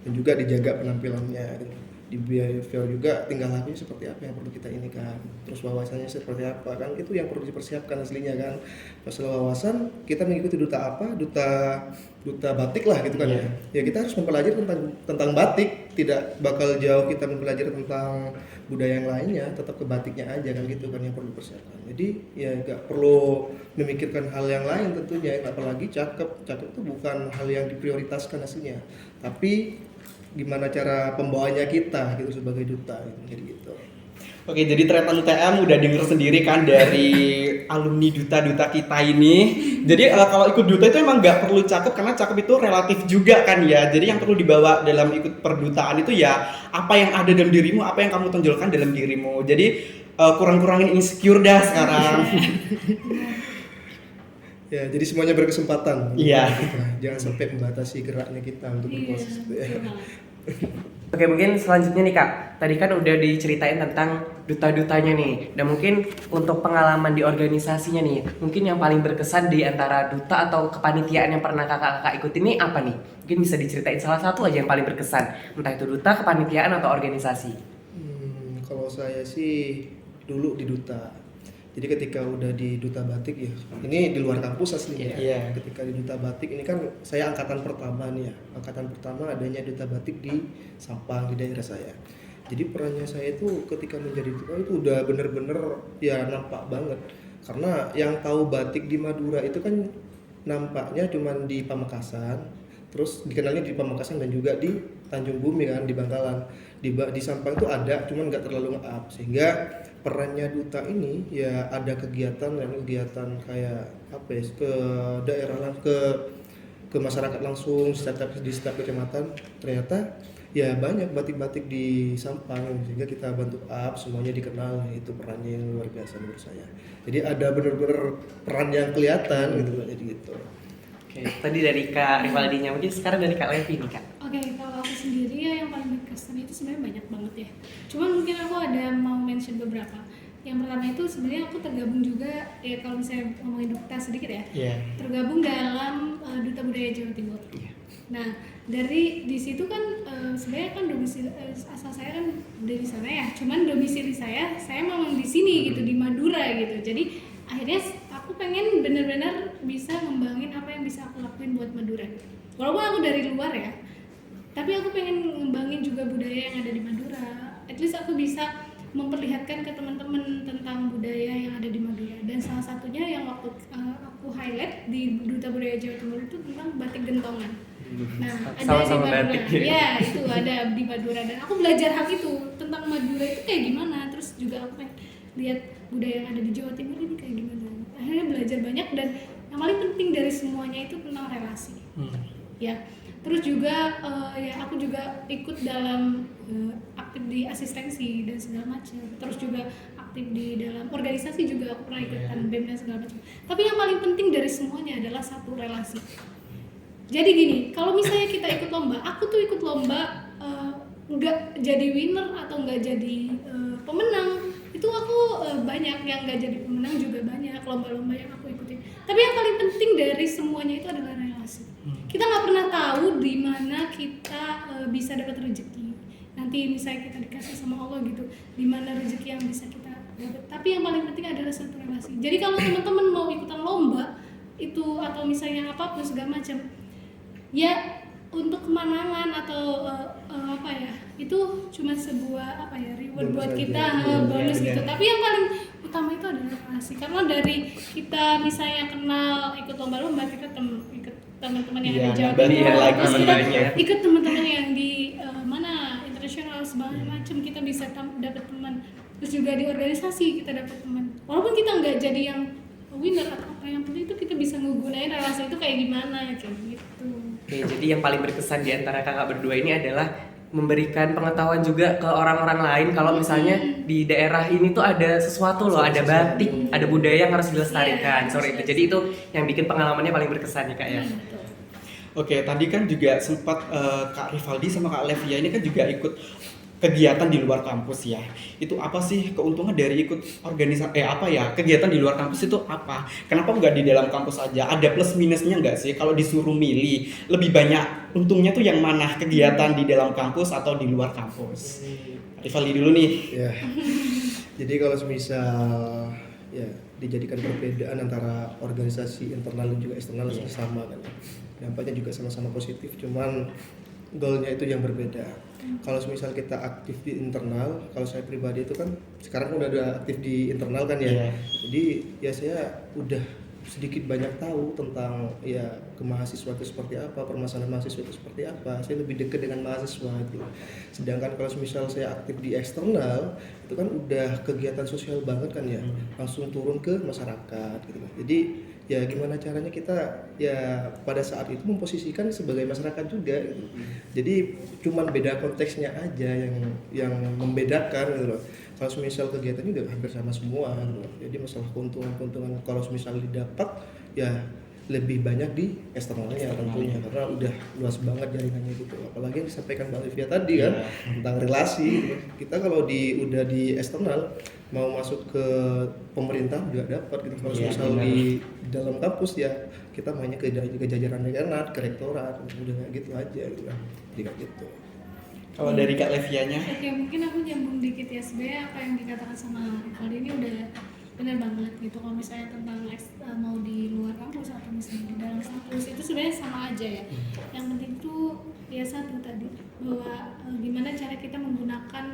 dan juga dijaga penampilannya gitu. Di behavior juga tingkah lakunya seperti apa yang perlu kita ini kan, terus wawasannya seperti apa kan, itu yang perlu dipersiapkan aslinya kan. Masalah wawasan, kita mengikuti duta apa, duta batik lah gitu kan ya. Ya kita harus mempelajari tentang batik, tidak bakal jauh kita mempelajari tentang budaya yang lainnya, tetap ke batiknya aja kan gitu kan yang perlu dipersiapkan. Jadi ya nggak perlu memikirkan hal yang lain tentunya, apalagi cakep itu bukan hal yang diprioritaskan aslinya, tapi gimana cara pembawanya kita gitu sebagai duta gitu. Oke, jadi Tretan UTM udah denger sendiri kan dari alumni duta-duta kita ini. Jadi kalau ikut duta itu emang nggak perlu cakep, karena cakep itu relatif juga kan ya. Jadi yang perlu dibawa dalam ikut perdutaan itu ya apa yang ada dalam dirimu, apa yang kamu tonjolkan dalam dirimu. Jadi kurang-kurangin insecure dah sekarang. Ya, jadi semuanya berkesempatan. Iya. Jangan sampai membatasi geraknya kita untuk berproses gitu ya. Oke, mungkin selanjutnya nih Kak, tadi kan udah diceritain tentang duta-dutanya nih, dan mungkin untuk pengalaman di organisasinya nih, mungkin yang paling berkesan di antara duta atau kepanitiaan yang pernah kakak-kakak ikut ini apa nih? Mungkin bisa diceritain salah satu aja yang paling berkesan, entah itu duta, kepanitiaan, atau organisasi. Kalau saya sih dulu di duta. Jadi ketika udah di Duta Batik ya, ini di luar kampus aslinya. Iya. Ketika di Duta Batik ini kan saya angkatan pertama nih ya. Angkatan pertama adanya Duta Batik di Sampang di daerah saya. Jadi perannya saya itu ketika menjadi duta itu udah bener-bener ya nampak banget. Karena yang tahu batik di Madura itu kan nampaknya cuman di Pamekasan, terus dikenalnya di Pamekasan dan juga di Tanjung Bumi kan, di Bangkalan. Di Sampang itu ada, cuman nggak terlalu nge-up, sehingga perannya duta ini ya ada kegiatan kayak apa ya, ke daerah ke masyarakat langsung di setiap kecamatan. Ternyata ya banyak batik-batik di Sampang, sehingga kita bantu up semuanya dikenal. Itu perannya yang luar biasa menurut saya. Jadi ada bener-bener peran yang kelihatan gitu, jadi gitu. Oke, tadi dari Kak Rivaldinya, mungkin sekarang dari Kak Levi nih Kak. Oke, kalau aku sendiri ya yang paling berkesan itu sebenarnya banyak banget ya. Cuman mungkin aku ada mau mention beberapa. Yang pertama itu sebenarnya aku tergabung juga ya, kalau misalnya ngomongin Duta sedikit ya. Iya. Tergabung dalam Duta Budaya Jawa Timur. Nah, dari di situ kan sebenarnya kan domisili asal saya kan dari sana ya. Cuman domisili saya memang di sini gitu, di Madura gitu. Jadi akhirnya aku pengen benar-benar bisa ngembangin apa yang bisa aku lakuin buat Madura. Walaupun aku dari luar ya, tapi aku pengen ngembangin juga budaya yang ada di Madura. At least aku bisa memperlihatkan ke teman-teman tentang budaya yang ada di Madura. Dan salah satunya yang waktu aku highlight di Duta Budaya Jawa Timur itu tentang batik gentongan. Nah, ada Sama-sama di Madura. batik ya. Ya, itu ada di Madura dan aku belajar hal itu tentang Madura itu kayak gimana. Terus juga aku pengen lihat budaya yang ada di Jawa Timur ini kayak gimana. Akhirnya belajar banyak dan yang paling penting dari semuanya itu tentang relasi. Ya. Terus juga ya aku juga ikut dalam aktif di asistensi dan segala macam. Terus juga aktif di dalam organisasi juga aku pernah ikutan BEM dan segala macam. Tapi yang paling penting dari semuanya adalah satu relasi. Jadi gini, kalau misalnya kita ikut lomba, aku tuh ikut lomba nggak jadi winner atau nggak jadi pemenang. Itu aku banyak yang nggak jadi pemenang juga banyak lomba-lomba yang aku ikutin. Tapi yang paling penting dari semuanya itu adalah relasi. Kita nggak pernah tahu di mana kita bisa dapat rezeki. Nanti misalnya kita dikasih sama Allah gitu, di mana rezeki yang bisa kita dapat. Tapi yang paling penting adalah satu relasi. Jadi kalau teman-teman mau ikutan lomba itu atau misalnya apapun segala macam, ya untuk kemenangan atau apa ya, itu cuma sebuah apa ya, reward Bonus buat aja. kita, Iya, bonus iya. gitu. Tapi yang paling utama itu adalah relasi. Karena dari kita misalnya kenal ikut lomba-lomba, kita ikut teman-teman yang Iya, ada di Jawa nambah Timur, teman lagi. terus kita Teman-temannya. ikut teman-teman yang di mana internasional segala macam, kita bisa dapat teman. Terus juga di organisasi kita dapat teman. Walaupun kita nggak jadi yang winner atau apa, yang penting itu kita bisa ngegunain relasi itu kayak gimana kayak gitu. Oke, jadi yang paling berkesan di antara kakak berdua ini adalah memberikan pengetahuan juga ke orang-orang lain kalau misalnya di daerah ini tuh ada sesuatu loh, ada batik, ada budaya yang harus dilestarikan. Iya, Sorry itu. Jadi itu yang bikin pengalamannya paling berkesan ya Kak ya. Betul. Oke, tadi kan juga sempat Kak Rivaldi sama Kak Levia ini kan juga ikut kegiatan di luar kampus ya. Itu apa sih keuntungan dari ikut organisasi apa ya? Kegiatan di luar kampus itu apa? Kenapa nggak di dalam kampus aja? Ada plus minusnya nggak sih? Kalau disuruh milih, lebih banyak untungnya tuh yang mana? Kegiatan di dalam kampus atau di luar kampus? Rivaldi dulu nih. Ya. Jadi kalau semisal ya dijadikan perbedaan antara organisasi internal dan juga eksternal sama kan. Dampaknya juga sama-sama positif, cuman goalnya itu yang berbeda. Kalau misal kita aktif di internal, kalau saya pribadi itu kan sekarang udah ada aktif di internal kan ya. Iya. Jadi ya saya udah sedikit banyak tahu tentang ya kemahasiswa itu seperti apa, permasalahan mahasiswa itu seperti apa. Saya lebih dekat dengan mahasiswa gitu. Sedangkan kalau misal saya aktif di eksternal, itu kan udah kegiatan sosial banget kan ya, langsung turun ke masyarakat gitu. Jadi ya gimana caranya kita ya pada saat itu memposisikan sebagai masyarakat juga gitu. Jadi cuman beda konteksnya aja yang membedakan gitu loh. Kalau misal kegiatan juga hampir sama semua gitu loh. Jadi masalah keuntungan kalau misal didapat ya lebih banyak di eksternalnya tentunya karena udah luas banget jaringannya gitu. Apalagi yang disampaikan Mbak Livia tadi kan tentang relasi gitu. Kita kalau udah di eksternal mau masuk ke pemerintah juga dapat gitu. Kalau misal di dalam kampus ya kita mainnya ke jajaran dekanat, ke rektorat, udah kayak gitu aja gitu kan. Jadi kayak gitu. Kalau dari Kak Levianya? Oke, mungkin aku nyambung dikit ya. Sebenarnya apa yang dikatakan sama Rivaldi ini udah benar banget gitu. Kalau misalnya tentang mau di luar kampus atau misalnya di dalam kampus itu sebenarnya sama aja ya. Yang penting tuh ya satu tadi bahwa gimana cara kita menggunakan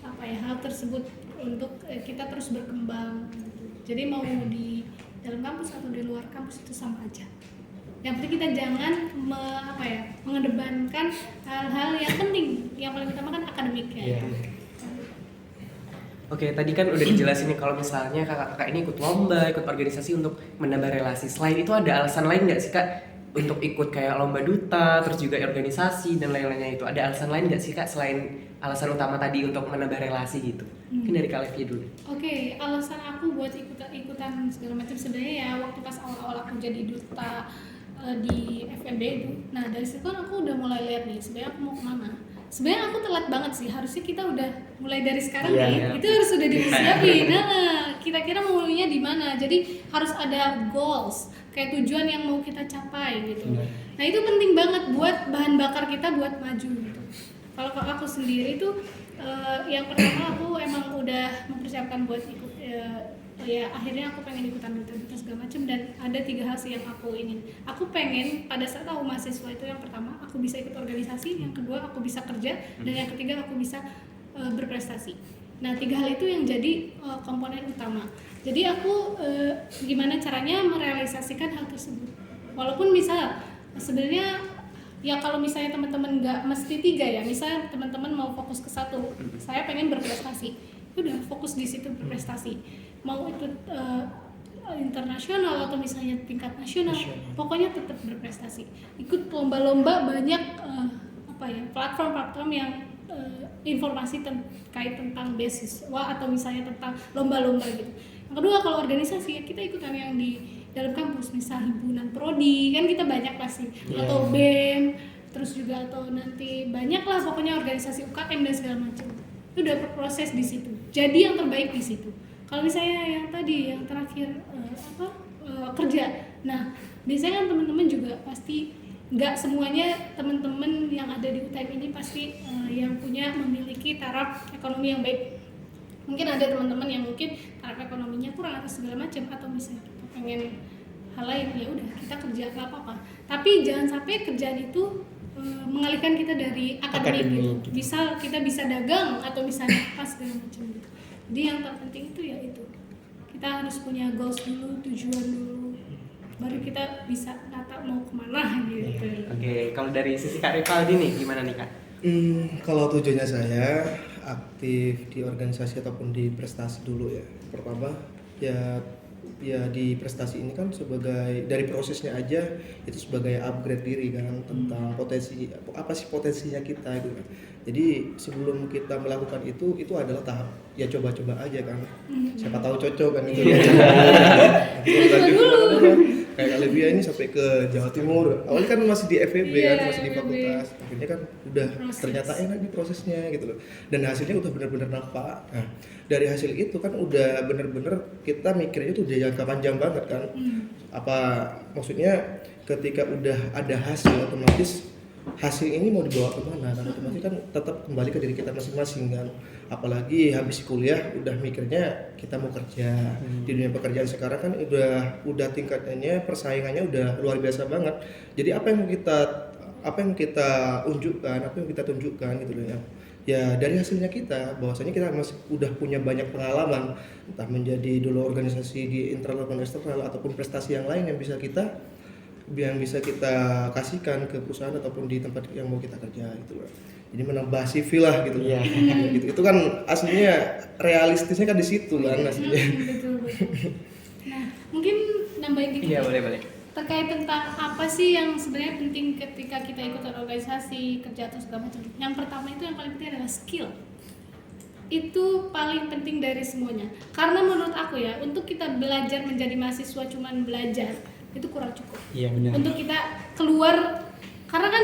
apa ya hal tersebut untuk kita terus berkembang gitu. Jadi mau di dalam kampus atau di luar kampus itu sama aja. Yang penting kita jangan mengedepankan hal-hal yang penting. Yang paling utama kan akademiknya. Oke, tadi kan udah dijelasin nih kalau misalnya kakak-kakak ini ikut lomba, ikut organisasi untuk menambah relasi. Selain itu ada alasan lain nggak sih kak untuk ikut kayak lomba duta, terus juga organisasi dan lain-lainnya itu? Ada alasan lain nggak sih kak selain alasan utama tadi untuk menambah relasi gitu? Mungkin dari Kak Levi dulu. Oke, alasan aku buat ikutan segala macam sebenarnya ya waktu pas awal-awal aku jadi duta di FEB itu. Nah dari situ kan aku udah mulai lihat nih sebenarnya aku mau kemana. Sebenarnya aku telat banget sih, harusnya kita udah mulai dari sekarang itu harus udah disiapin. Nah, kira-kira maunya di mana? Jadi harus ada goals, kayak tujuan yang mau kita capai gitu. Nah itu penting banget buat bahan bakar kita buat maju gitu. Kalau aku sendiri tuh yang pertama aku emang udah mempersiapkan buat ikut ya akhirnya aku pengen ikutan duta segala macam dan ada 3 hal sih yang aku ingin. Aku pengen pada saat aku mahasiswa itu yang pertama aku bisa ikut organisasi, yang kedua aku bisa kerja, dan yang ketiga aku bisa berprestasi. Nah 3 hal itu yang jadi komponen utama. Jadi aku gimana caranya merealisasikan hal tersebut. Walaupun misal sebenarnya ya kalau misalnya teman-teman nggak mesti 3 ya, misalnya teman-teman mau fokus ke 1, saya pengen berprestasi, udah fokus di situ berprestasi. Mau ikut internasional atau misalnya tingkat nasional, pokoknya tetap berprestasi. Ikut lomba-lomba banyak platform-platform yang informasi terkait tentang beasiswa atau misalnya tentang lomba-lomba gitu. Yang kedua kalau organisasi ya kita ikutan yang di dalam kampus, misal himpunan prodi kan kita banyak pasti atau BEM, terus juga atau nanti banyak lah pokoknya organisasi UKM dan segala macam. Itu udah berproses di situ. Jadi yang terbaik di situ. Kalau misalnya yang tadi yang terakhir kerja. Nah, biasanya kan teman-teman juga pasti nggak semuanya teman-teman yang ada di UTM ini pasti yang memiliki taraf ekonomi yang baik. Mungkin ada teman-teman yang mungkin taraf ekonominya kurang atau segala macam, atau misalnya kita pengen hal lain, ya udah kita kerja nggak apa-apa. Tapi jangan sampai kerjaan itu mengalihkan kita dari akademik gitu. Bisa kita bisa dagang atau misalnya apa segala macam gitu. Jadi yang terpenting itu ya itu. Kita harus punya goals dulu, tujuan dulu. Baru kita bisa nata mau kemana gitu. Oke, kalau dari sisi Kak Rivaldi nih gimana nih Kak? Kalau tujuannya saya aktif di organisasi ataupun di prestasi dulu ya. Pertama ya di prestasi ini kan sebagai dari prosesnya aja itu sebagai upgrade diri kan tentang potensi apa sih potensinya kita gitu kan. Jadi sebelum kita melakukan itu adalah tahap ya coba-coba aja kan. Siapa tahu cocok kan itu. Kayak Olivia ini sampai ke Jawa Timur. Awalnya kan masih di FEB kan, masih di fakultas. Akhirnya kan udah ternyata enak di prosesnya gitu loh. Dan hasilnya udah benar-benar nampak. Nah, dari hasil itu kan udah benar-benar kita mikirnya itu udah jangka panjang banget kan. Apa maksudnya ketika udah ada hasil otomatis hasil ini mau dibawa kemana kan otomatis kan tetap kembali ke diri kita masing-masing kan. Apalagi habis kuliah udah mikirnya kita mau kerja. Di dunia pekerjaan sekarang kan udah tingkatnya persaingannya udah luar biasa banget. Jadi apa yang kita unjukkan, apa yang kita tunjukkan gitu loh ya. Ya dari hasilnya kita bahwasanya kita masih udah punya banyak pengalaman entah menjadi dulu organisasi di internal maupun eksternal ataupun prestasi yang lain yang bisa kita kasihkan ke perusahaan ataupun di tempat yang mau kita kerja gitu loh. Jadi menambah CV lah gitu. Gitu. Itu kan aslinya realistisnya kan di situ kan aslinya. Betul. Nah, mungkin nambahin dikit. Iya, boleh. Terkait tentang apa sih yang sebenarnya penting ketika kita ikut organisasi, kerja atau segala macam. Yang pertama itu yang paling penting adalah skill. Itu paling penting dari semuanya. Karena menurut aku ya, untuk kita belajar menjadi mahasiswa cuman belajar itu kurang cukup. Iya benar. Untuk kita keluar, karena kan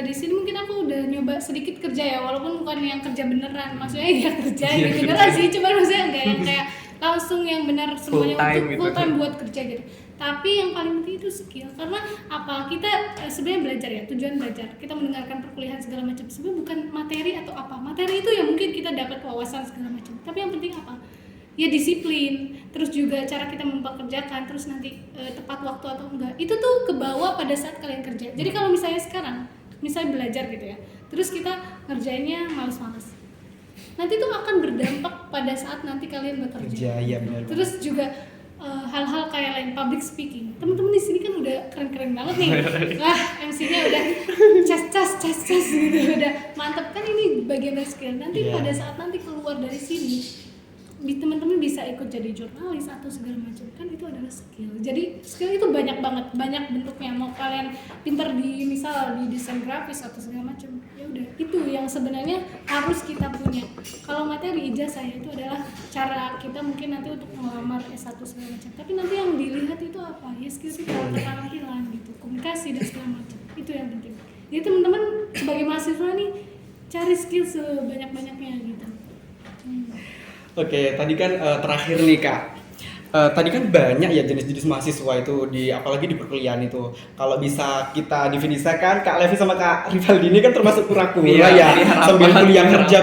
di sini mungkin aku udah nyoba sedikit kerja ya, walaupun bukan yang kerja beneran, maksudnya ya kerja yang beneran sih, cuma maksudnya enggak yang kayak langsung yang benar semuanya full time buat kerja gitu. Tapi yang paling penting itu skill, karena apa kita sebenarnya belajar ya, tujuan belajar, kita mendengarkan perkuliahan segala macam, sebenarnya bukan materi atau apa, materi itu ya mungkin kita dapat wawasan segala macam, tapi yang penting apa? ya disiplin, terus juga cara kita mempekerjakan, terus nanti tepat waktu atau enggak, itu tuh kebawa pada saat kalian kerja. Jadi kalau misalnya sekarang, misalnya belajar gitu ya, terus kita ngerjainnya males-males, nanti tuh akan berdampak pada saat nanti kalian bekerja. Iya benar. Terus juga hal-hal kayak lain, public speaking. Teman-teman di sini kan udah keren-keren banget nih. Wah, MC-nya udah cas gitu, udah mantep kan, ini bagian dari skill. Nanti pada saat nanti keluar dari sini, teman-teman bisa ikut jadi jurnalis atau segala macam, kan itu adalah skill. Jadi skill itu banyak banget, banyak bentuknya. Mau kalian pintar di misal di desain grafis atau segala macam, ya udah itu yang sebenarnya harus kita punya. Kalau materi ijazah itu adalah cara kita mungkin nanti untuk melamar S1 segala macam, tapi nanti yang dilihat itu apa ya, skill kita, keterampilan gitu, komunikasi dan segala macam, itu yang penting. Jadi teman-teman sebagai mahasiswa nih cari skill sebanyak-banyaknya gitu. Oke, tadi kan terakhir nih Kak. Tadi kan banyak ya jenis-jenis mahasiswa itu apalagi di perkuliahan itu. Kalau bisa kita definisikan, Kak Levi sama Kak Rivaldi ini kan termasuk kura-kura ya. Sambil kuliah kerja.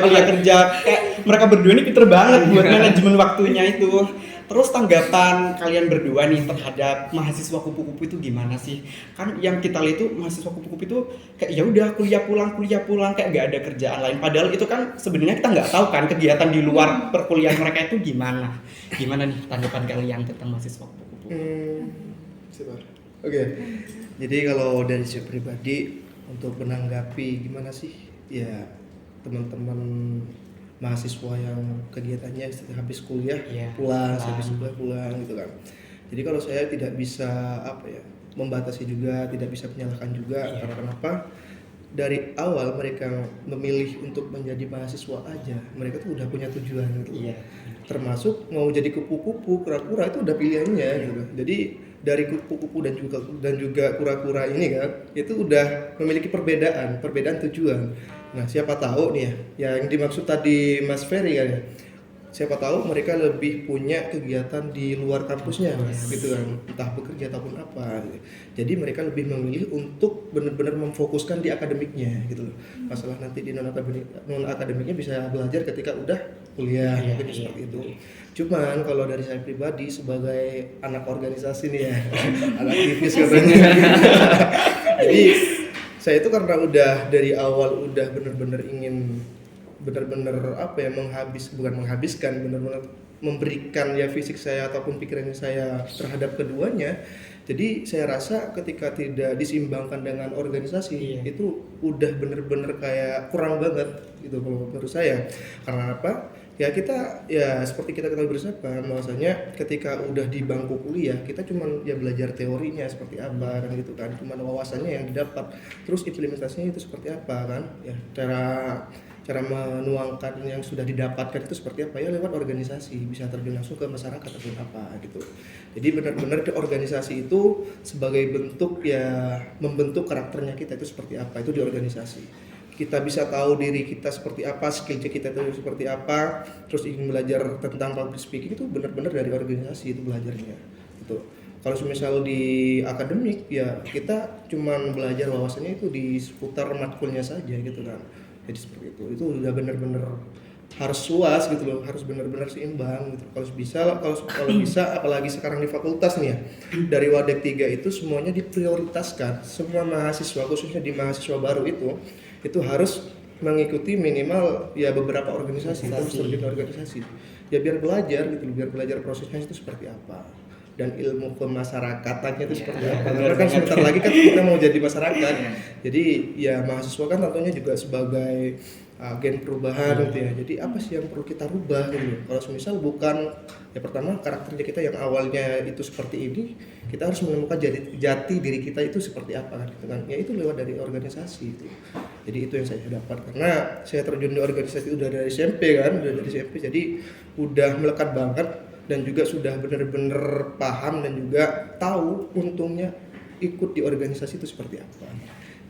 Kayak mereka berdua ini pinter banget buat manajemen waktunya itu. Terus tanggapan kalian berdua nih terhadap mahasiswa kupu-kupu itu gimana sih? Kan yang kita lihat itu mahasiswa kupu-kupu itu kayak ya udah kuliah pulang kayak gak ada kerjaan lain. Padahal itu kan sebenarnya kita nggak tahu kan kegiatan di luar perkuliahan mereka itu gimana. Gimana nih tanggapan kalian tentang mahasiswa kupu-kupu? Oke. Jadi kalau dari saya pribadi untuk menanggapi gimana sih? Ya teman-teman mahasiswa yang kegiatannya habis kuliah pulang, habis kuliah pulang gitu kan. Jadi kalau saya tidak bisa membatasi juga, tidak bisa menyalahkan juga karena kenapa? Dari awal mereka memilih untuk menjadi mahasiswa aja, mereka tuh udah punya tujuan gitu. Termasuk mau jadi kupu-kupu, kura-kura itu udah pilihannya gitu. Jadi dari kupu-kupu dan juga kura-kura ini kan, itu udah memiliki perbedaan tujuan. Nah, siapa tahu nih ya, yang dimaksud tadi Mas Ferry kan ya. Siapa tahu mereka lebih punya kegiatan di luar kampusnya gitu kan, entah bekerja ataupun apa gitu. Jadi mereka lebih memilih untuk benar-benar memfokuskan di akademiknya gitu loh. Masalah nanti di non akademiknya bisa belajar ketika udah kuliah mungkin seperti itu. Cuman kalau dari saya pribadi sebagai anak organisasi nih ya, anak aktivis katanya. Jadi saya itu karena udah dari awal udah benar-benar ingin benar-benar menghabiskan benar-benar memberikan ya fisik saya ataupun pikiran saya terhadap keduanya. Jadi saya rasa ketika tidak diseimbangkan dengan organisasi itu udah benar-benar kayak kurang banget gitu kalau menurut saya. Karena apa? Ya kita ya seperti kita ketahui bersama bahwasanya ketika udah di bangku kuliah kita cuman ya belajar teorinya seperti apa kan gitu kan, cuman wawasannya yang didapat, terus implementasinya itu seperti apa kan ya, cara menuangkan yang sudah didapatkan itu seperti apa ya lewat organisasi, bisa terjun langsung ke masyarakat ataupun apa gitu. Jadi benar-benar di organisasi itu sebagai bentuk ya membentuk karakternya kita itu seperti apa, itu di organisasi. Kita bisa tahu diri kita seperti apa, skillnya kita itu seperti apa, terus ingin belajar tentang public speaking itu benar-benar dari organisasi itu belajarnya gitu. Kalau misal di akademik ya kita cuman belajar wawasannya itu di seputar matkulnya saja gitu kan. Jadi seperti itu udah benar-benar harus luas gitu loh, harus benar-benar seimbang gitu. Kalau bisa apalagi sekarang di fakultas nih ya, dari Wadek 3 itu semuanya diprioritaskan. Semua mahasiswa khususnya di mahasiswa baru itu harus mengikuti minimal ya beberapa organisasi, harus terjun organisasi. Ya biar belajar gitu, biar belajar prosesnya itu seperti apa dan ilmu kemasyarakatan itu seperti apa. Karena kan sebentar lagi kan kita mau jadi masyarakat. Jadi ya mahasiswa kan tentunya juga sebagai agen perubahan gitu ya. Jadi apa sih yang perlu kita rubah gitu. Kalau misal bukan ya pertama karakternya kita yang awalnya itu seperti ini, kita harus menemukan jati diri kita itu seperti apa gitu kan. Ya itu lewat dari organisasi itu. Jadi itu yang saya dapat karena saya terjun di organisasi udah dari SMP kan, jadi udah melekat banget dan juga sudah benar-benar paham dan juga tahu untungnya ikut di organisasi itu seperti apa.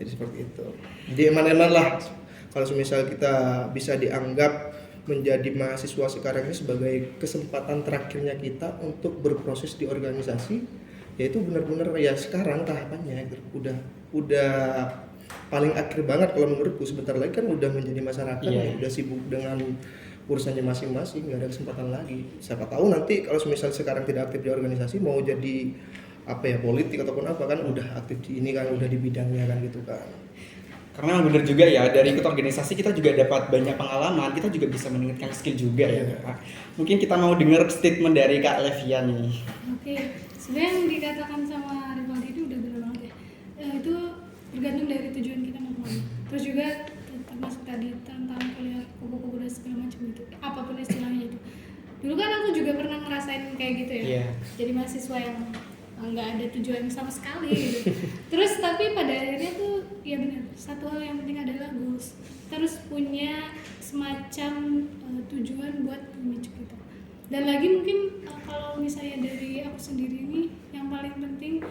Jadi seperti itu. Jadi eman-eman lah kalau misal kita bisa dianggap menjadi mahasiswa sekarang ini sebagai kesempatan terakhirnya kita untuk berproses di organisasi, yaitu benar-benar ya sekarang tahapannya udah paling akhir banget kalau menurutku. Sebentar lagi kan udah menjadi masyarakat ya, udah sibuk dengan urusannya masing-masing, nggak ada kesempatan lagi. Siapa tahu nanti kalau misalnya sekarang tidak aktif di organisasi mau jadi apa ya, politik ataupun apa kan udah aktif di ini kan, udah di bidangnya kan gitu kan. Karena bener juga ya, dari ikut organisasi kita juga dapat banyak pengalaman, kita juga bisa meningkatkan skill juga ya Kak. Mungkin kita mau dengar statement dari Kak Levia nih. Oke, sebenarnya yang dikatakan sama Rivaldi itu udah benar banget ya. Itu tergantung dari tujuan kita mau kemana. Terus juga termasuk tadi tentang kuliah kupu-kupu dan segala macam itu, apapun istilahnya itu. Dulu kan aku juga pernah ngerasain kayak gitu ya. Iya. Jadi mahasiswa yang nggak ada tujuan sama sekali gitu. Terus tapi pada akhirnya tuh ya benar, satu hal yang penting adalah goals. Terus punya semacam tujuan buat memicu kita. Dan lagi mungkin kalau misalnya dari aku sendiri nih yang paling penting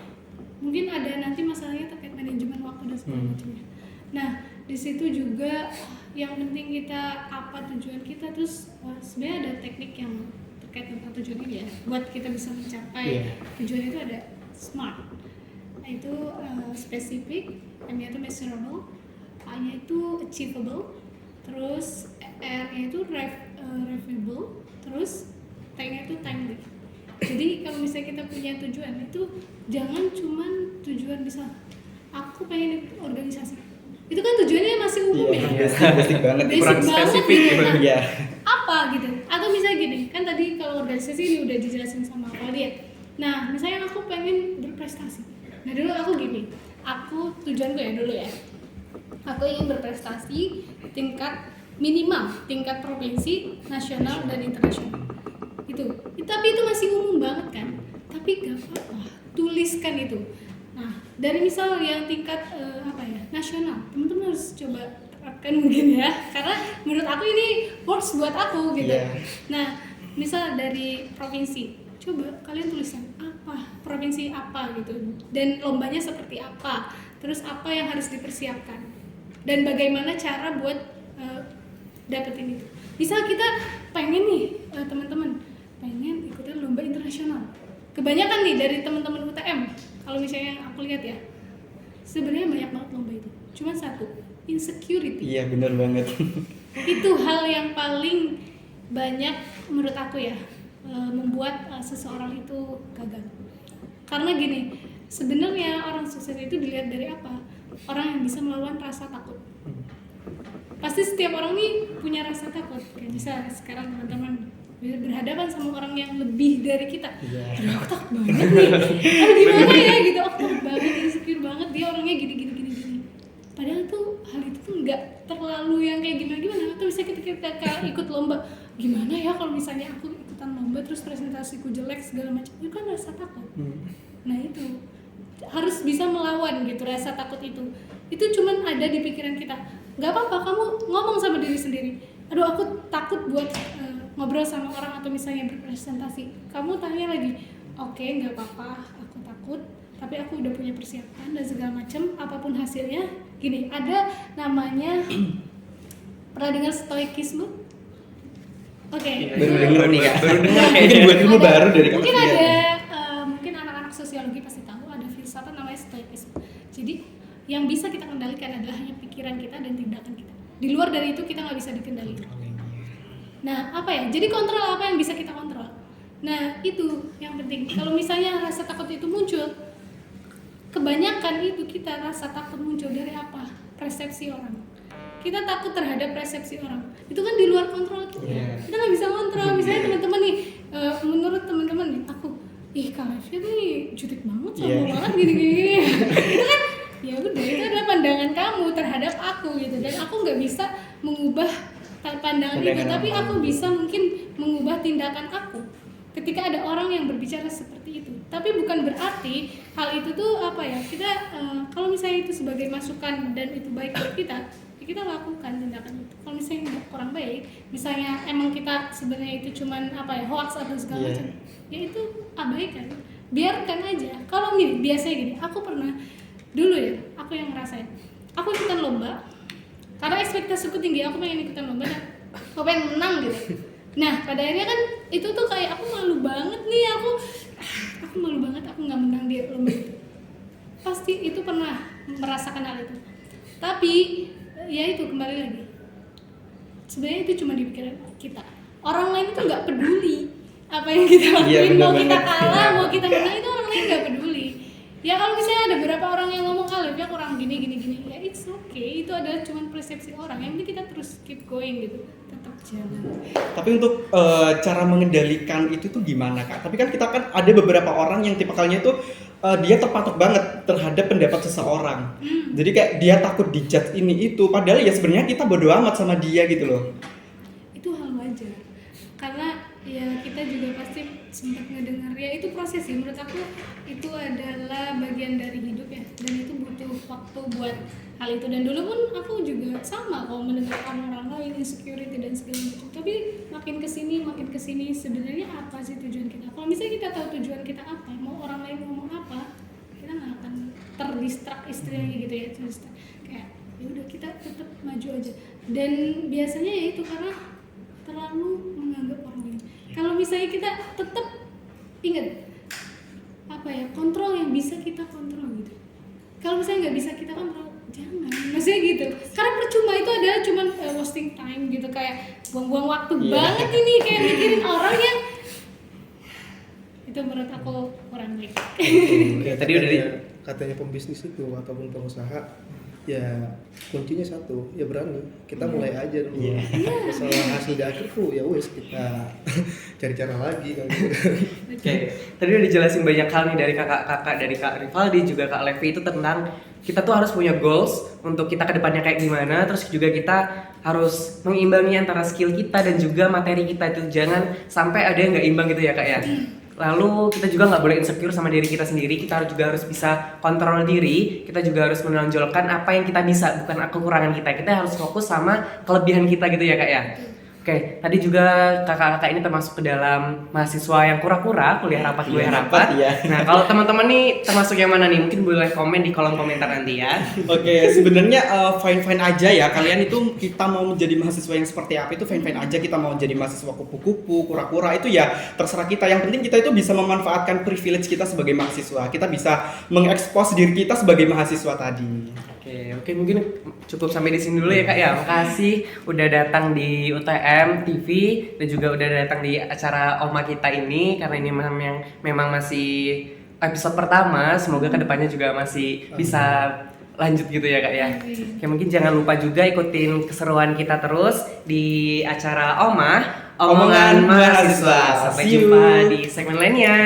mungkin ada nanti masalahnya terkait manajemen waktu dan segala macamnya. Nah di situ juga yang penting kita apa tujuan kita, terus sebenarnya ada teknik yang terkait tentang tujuan ini ya, buat kita bisa mencapai tujuan itu ada SMART. Nah itu spesifik, M-nya itu measurable, A-nya itu achievable, terus R-nya itu reviewable, terus T-nya itu timely. Jadi kalau misalnya kita punya tujuan itu jangan cuman tujuan bisa aku pengen ikut organisasi. Itu kan tujuannya masih umum ya. Basic banget. Basic Kurang banget spesifik nih. gitu. Nah, Iya. apa gitu? Atau misalnya gini, kan tadi kalau organisasi ini udah dijelasin sama Aldi ya. Nah, misalnya aku pengen berprestasi. Nah dulu aku gini, aku tujuanku ya dulu ya. Aku ingin berprestasi tingkat minimal, tingkat provinsi, nasional dan internasional. Tapi itu masih umum banget kan. Tapi gak apa-apa, tuliskan itu. Nah, dari misal yang tingkat nasional, teman-teman harus coba terapkan mungkin ya, karena menurut aku ini works buat aku gitu. Nah, misal dari provinsi, coba kalian tuliskan apa, provinsi apa gitu, dan lombanya seperti apa, terus apa yang harus dipersiapkan, dan bagaimana cara buat dapetin itu. Misal kita pengen nih teman-teman pengen ikutan lomba internasional. Kebanyakan nih dari teman-teman UTM, kalau misalnya aku lihat ya, sebenarnya banyak banget lomba itu. Cuma satu, insecurity. Iya benar banget. Itu hal yang paling banyak menurut aku ya, membuat seseorang itu gagal. Karena gini, sebenarnya orang sukses itu dilihat dari apa? Orang yang bisa melawan rasa takut. Pasti setiap orang nih punya rasa takut. Kayak bisa sekarang teman-teman berhadapan sama orang yang lebih dari kita. Aduh, aku takut banget nih. Aduh gimana ya gitu, aku takut banget, insecure banget, dia orangnya gini. Padahal tuh hal itu tuh nggak terlalu yang kayak gimana. Atau bisa kita ikut lomba, gimana ya kalau misalnya aku ikutan lomba terus presentasiku jelek segala macam, itu kan rasa takut. Nah itu harus bisa melawan gitu rasa takut itu. Itu cuman ada di pikiran kita. Nggak apa-apa, kamu ngomong sama diri sendiri. Aduh aku takut buat ngobrol sama orang atau misalnya berpresentasi. Kamu tanya lagi, oke, nggak apa-apa, aku takut, tapi aku udah punya persiapan dan segala macam. Apapun hasilnya, gini, ada namanya pernah dengar stoikisme? Oke. Baru denger nih Kak. Baru denger Mungkin buat ilmu baru dari Kak Mungkin Levia. ada, mungkin anak-anak sosiologi pasti tahu ada filsafat namanya stoikisme. Jadi yang bisa kita kendalikan adalah hanya pikiran kita dan tindakan kita. Di luar dari itu kita nggak bisa dikendalikan. Nah, apa ya? Jadi kontrol apa yang bisa kita kontrol. Nah, itu yang penting. Kalau misalnya rasa takut itu muncul, kebanyakan itu kita rasa takut muncul dari apa? Persepsi orang. Kita takut terhadap persepsi orang. Itu kan di luar kontrol kita. Kita nggak bisa kontrol. Misalnya teman-teman nih, menurut teman-teman nih, aku, Kak Levia nih jutek banget, sombong banget gini-gini. Itu kan, ya udah, itu adalah pandangan kamu terhadap aku gitu. Dan aku nggak bisa mengubah pandangan itu, tapi aku bisa mungkin mengubah tindakan aku ketika ada orang yang berbicara seperti itu. Tapi bukan berarti hal itu tuh apa ya, kita kalau misalnya itu sebagai masukan dan itu baik buat kita, ya kita lakukan tindakan itu. Kalau misalnya kurang baik, misalnya emang kita sebenarnya itu cuman apa ya, hoax atau segala macam, ya itu abaikan, biarkan aja. Kalau nih biasanya gini, aku pernah dulu ya, aku yang ngerasain, aku ikutan lomba karena ekspektasiku tinggi, aku pengen ikutan lomba dan aku pengen menang gitu. Nah pada akhirnya kan itu tuh kayak aku malu banget nih, aku malu banget aku nggak menang di lomba itu. Pasti itu pernah merasakan hal itu. Tapi ya itu kembali lagi, sebenarnya itu cuma di pikiran kita. Orang lain tuh nggak peduli apa yang kita lakuin, Iya, bener mau kita banget. kalah, mau kita menang, itu orang lain nggak peduli. Ya kalau misalnya ada beberapa orang yang ngomong Alifnya kurang gini, ya it's okay, itu adalah cuma persepsi orang. Yang penting kita terus keep going gitu, tetap jalan. Tapi untuk cara mengendalikan itu tuh gimana Kak? Tapi kan kita kan ada beberapa orang yang tipikalnya itu dia terpatok banget terhadap pendapat seseorang. Jadi kayak dia takut dijudge ini itu, padahal ya sebenarnya kita bodo amat sama dia gitu loh. Itu hal wajar, karena ya kita juga pasti sempat ngedengar, ya itu proses sih, menurut aku itu adalah bagian dari hidup ya, dan itu butuh waktu buat hal itu. Dan dulu pun aku juga sama kalau mendengarkan orang lain insecurity dan segala macam, tapi makin kesini sebenarnya apa sih tujuan kita? Kalau misalnya kita tahu tujuan kita apa, mau orang lain ngomong apa, kita nggak akan terdistrak istilahnya gitu ya, kayak ya udah kita tetap maju aja. Dan biasanya ya itu karena terlalu menganggap orang lain. Kalau misalnya kita tetap ingat apa ya, kontrol yang bisa kita kontrol gitu. Kalau misalnya nggak bisa kita kontrol, jangan, maksudnya gitu. Karena percuma, itu adalah cuman wasting time gitu, kayak buang-buang waktu banget ini, kayak mikirin orang yang itu menurut aku kurang baik. Oke, tadi udah katanya pembisnis itu ataupun pengusaha, ya kuncinya satu, ya berani. Kita mulai aja dulu. Masalah hasil di akhir tuh ya wes kita cari cara lagi kan. Oke, tadi udah dijelasin banyak hal nih dari kakak-kakak, dari Kak Rivaldi juga Kak Levi, itu tentang kita tuh harus punya goals untuk kita ke depannya kayak gimana. Terus juga kita harus mengimbangi antara skill kita dan juga materi kita, itu jangan sampai ada yang nggak imbang gitu ya Kak ya. Lalu kita juga nggak boleh insecure sama diri kita sendiri, kita juga harus bisa kontrol diri, kita juga harus menonjolkan apa yang kita bisa, bukan kekurangan kita harus fokus sama kelebihan kita gitu ya Kak ya. Oke, tadi juga kakak-kakak ini termasuk ke dalam mahasiswa yang kura-kura, kuliah rapat. Iya. Nah, kalau teman-teman nih termasuk yang mana nih? Mungkin boleh komen di kolom komentar nanti ya. Oke, sebenarnya fine-fine aja ya. Kalian itu kita mau menjadi mahasiswa yang seperti apa itu fine-fine aja. Kita mau jadi mahasiswa kupu-kupu, kura-kura itu ya terserah kita. Yang penting kita itu bisa memanfaatkan privilege kita sebagai mahasiswa. Kita bisa mengekspos diri kita sebagai mahasiswa tadi. Oke, mungkin cukup sampai di sini dulu ya Kak ya. Makasih udah datang di UTM TV dan juga udah datang di acara Oma kita ini, karena ini memang masih episode pertama. Semoga kedepannya juga masih bisa lanjut gitu ya Kak ya. Oke, mungkin jangan lupa juga ikutin keseruan kita terus di acara Oma, Omongan Mahasiswa. Sampai See you. jumpa di segmen lainnya.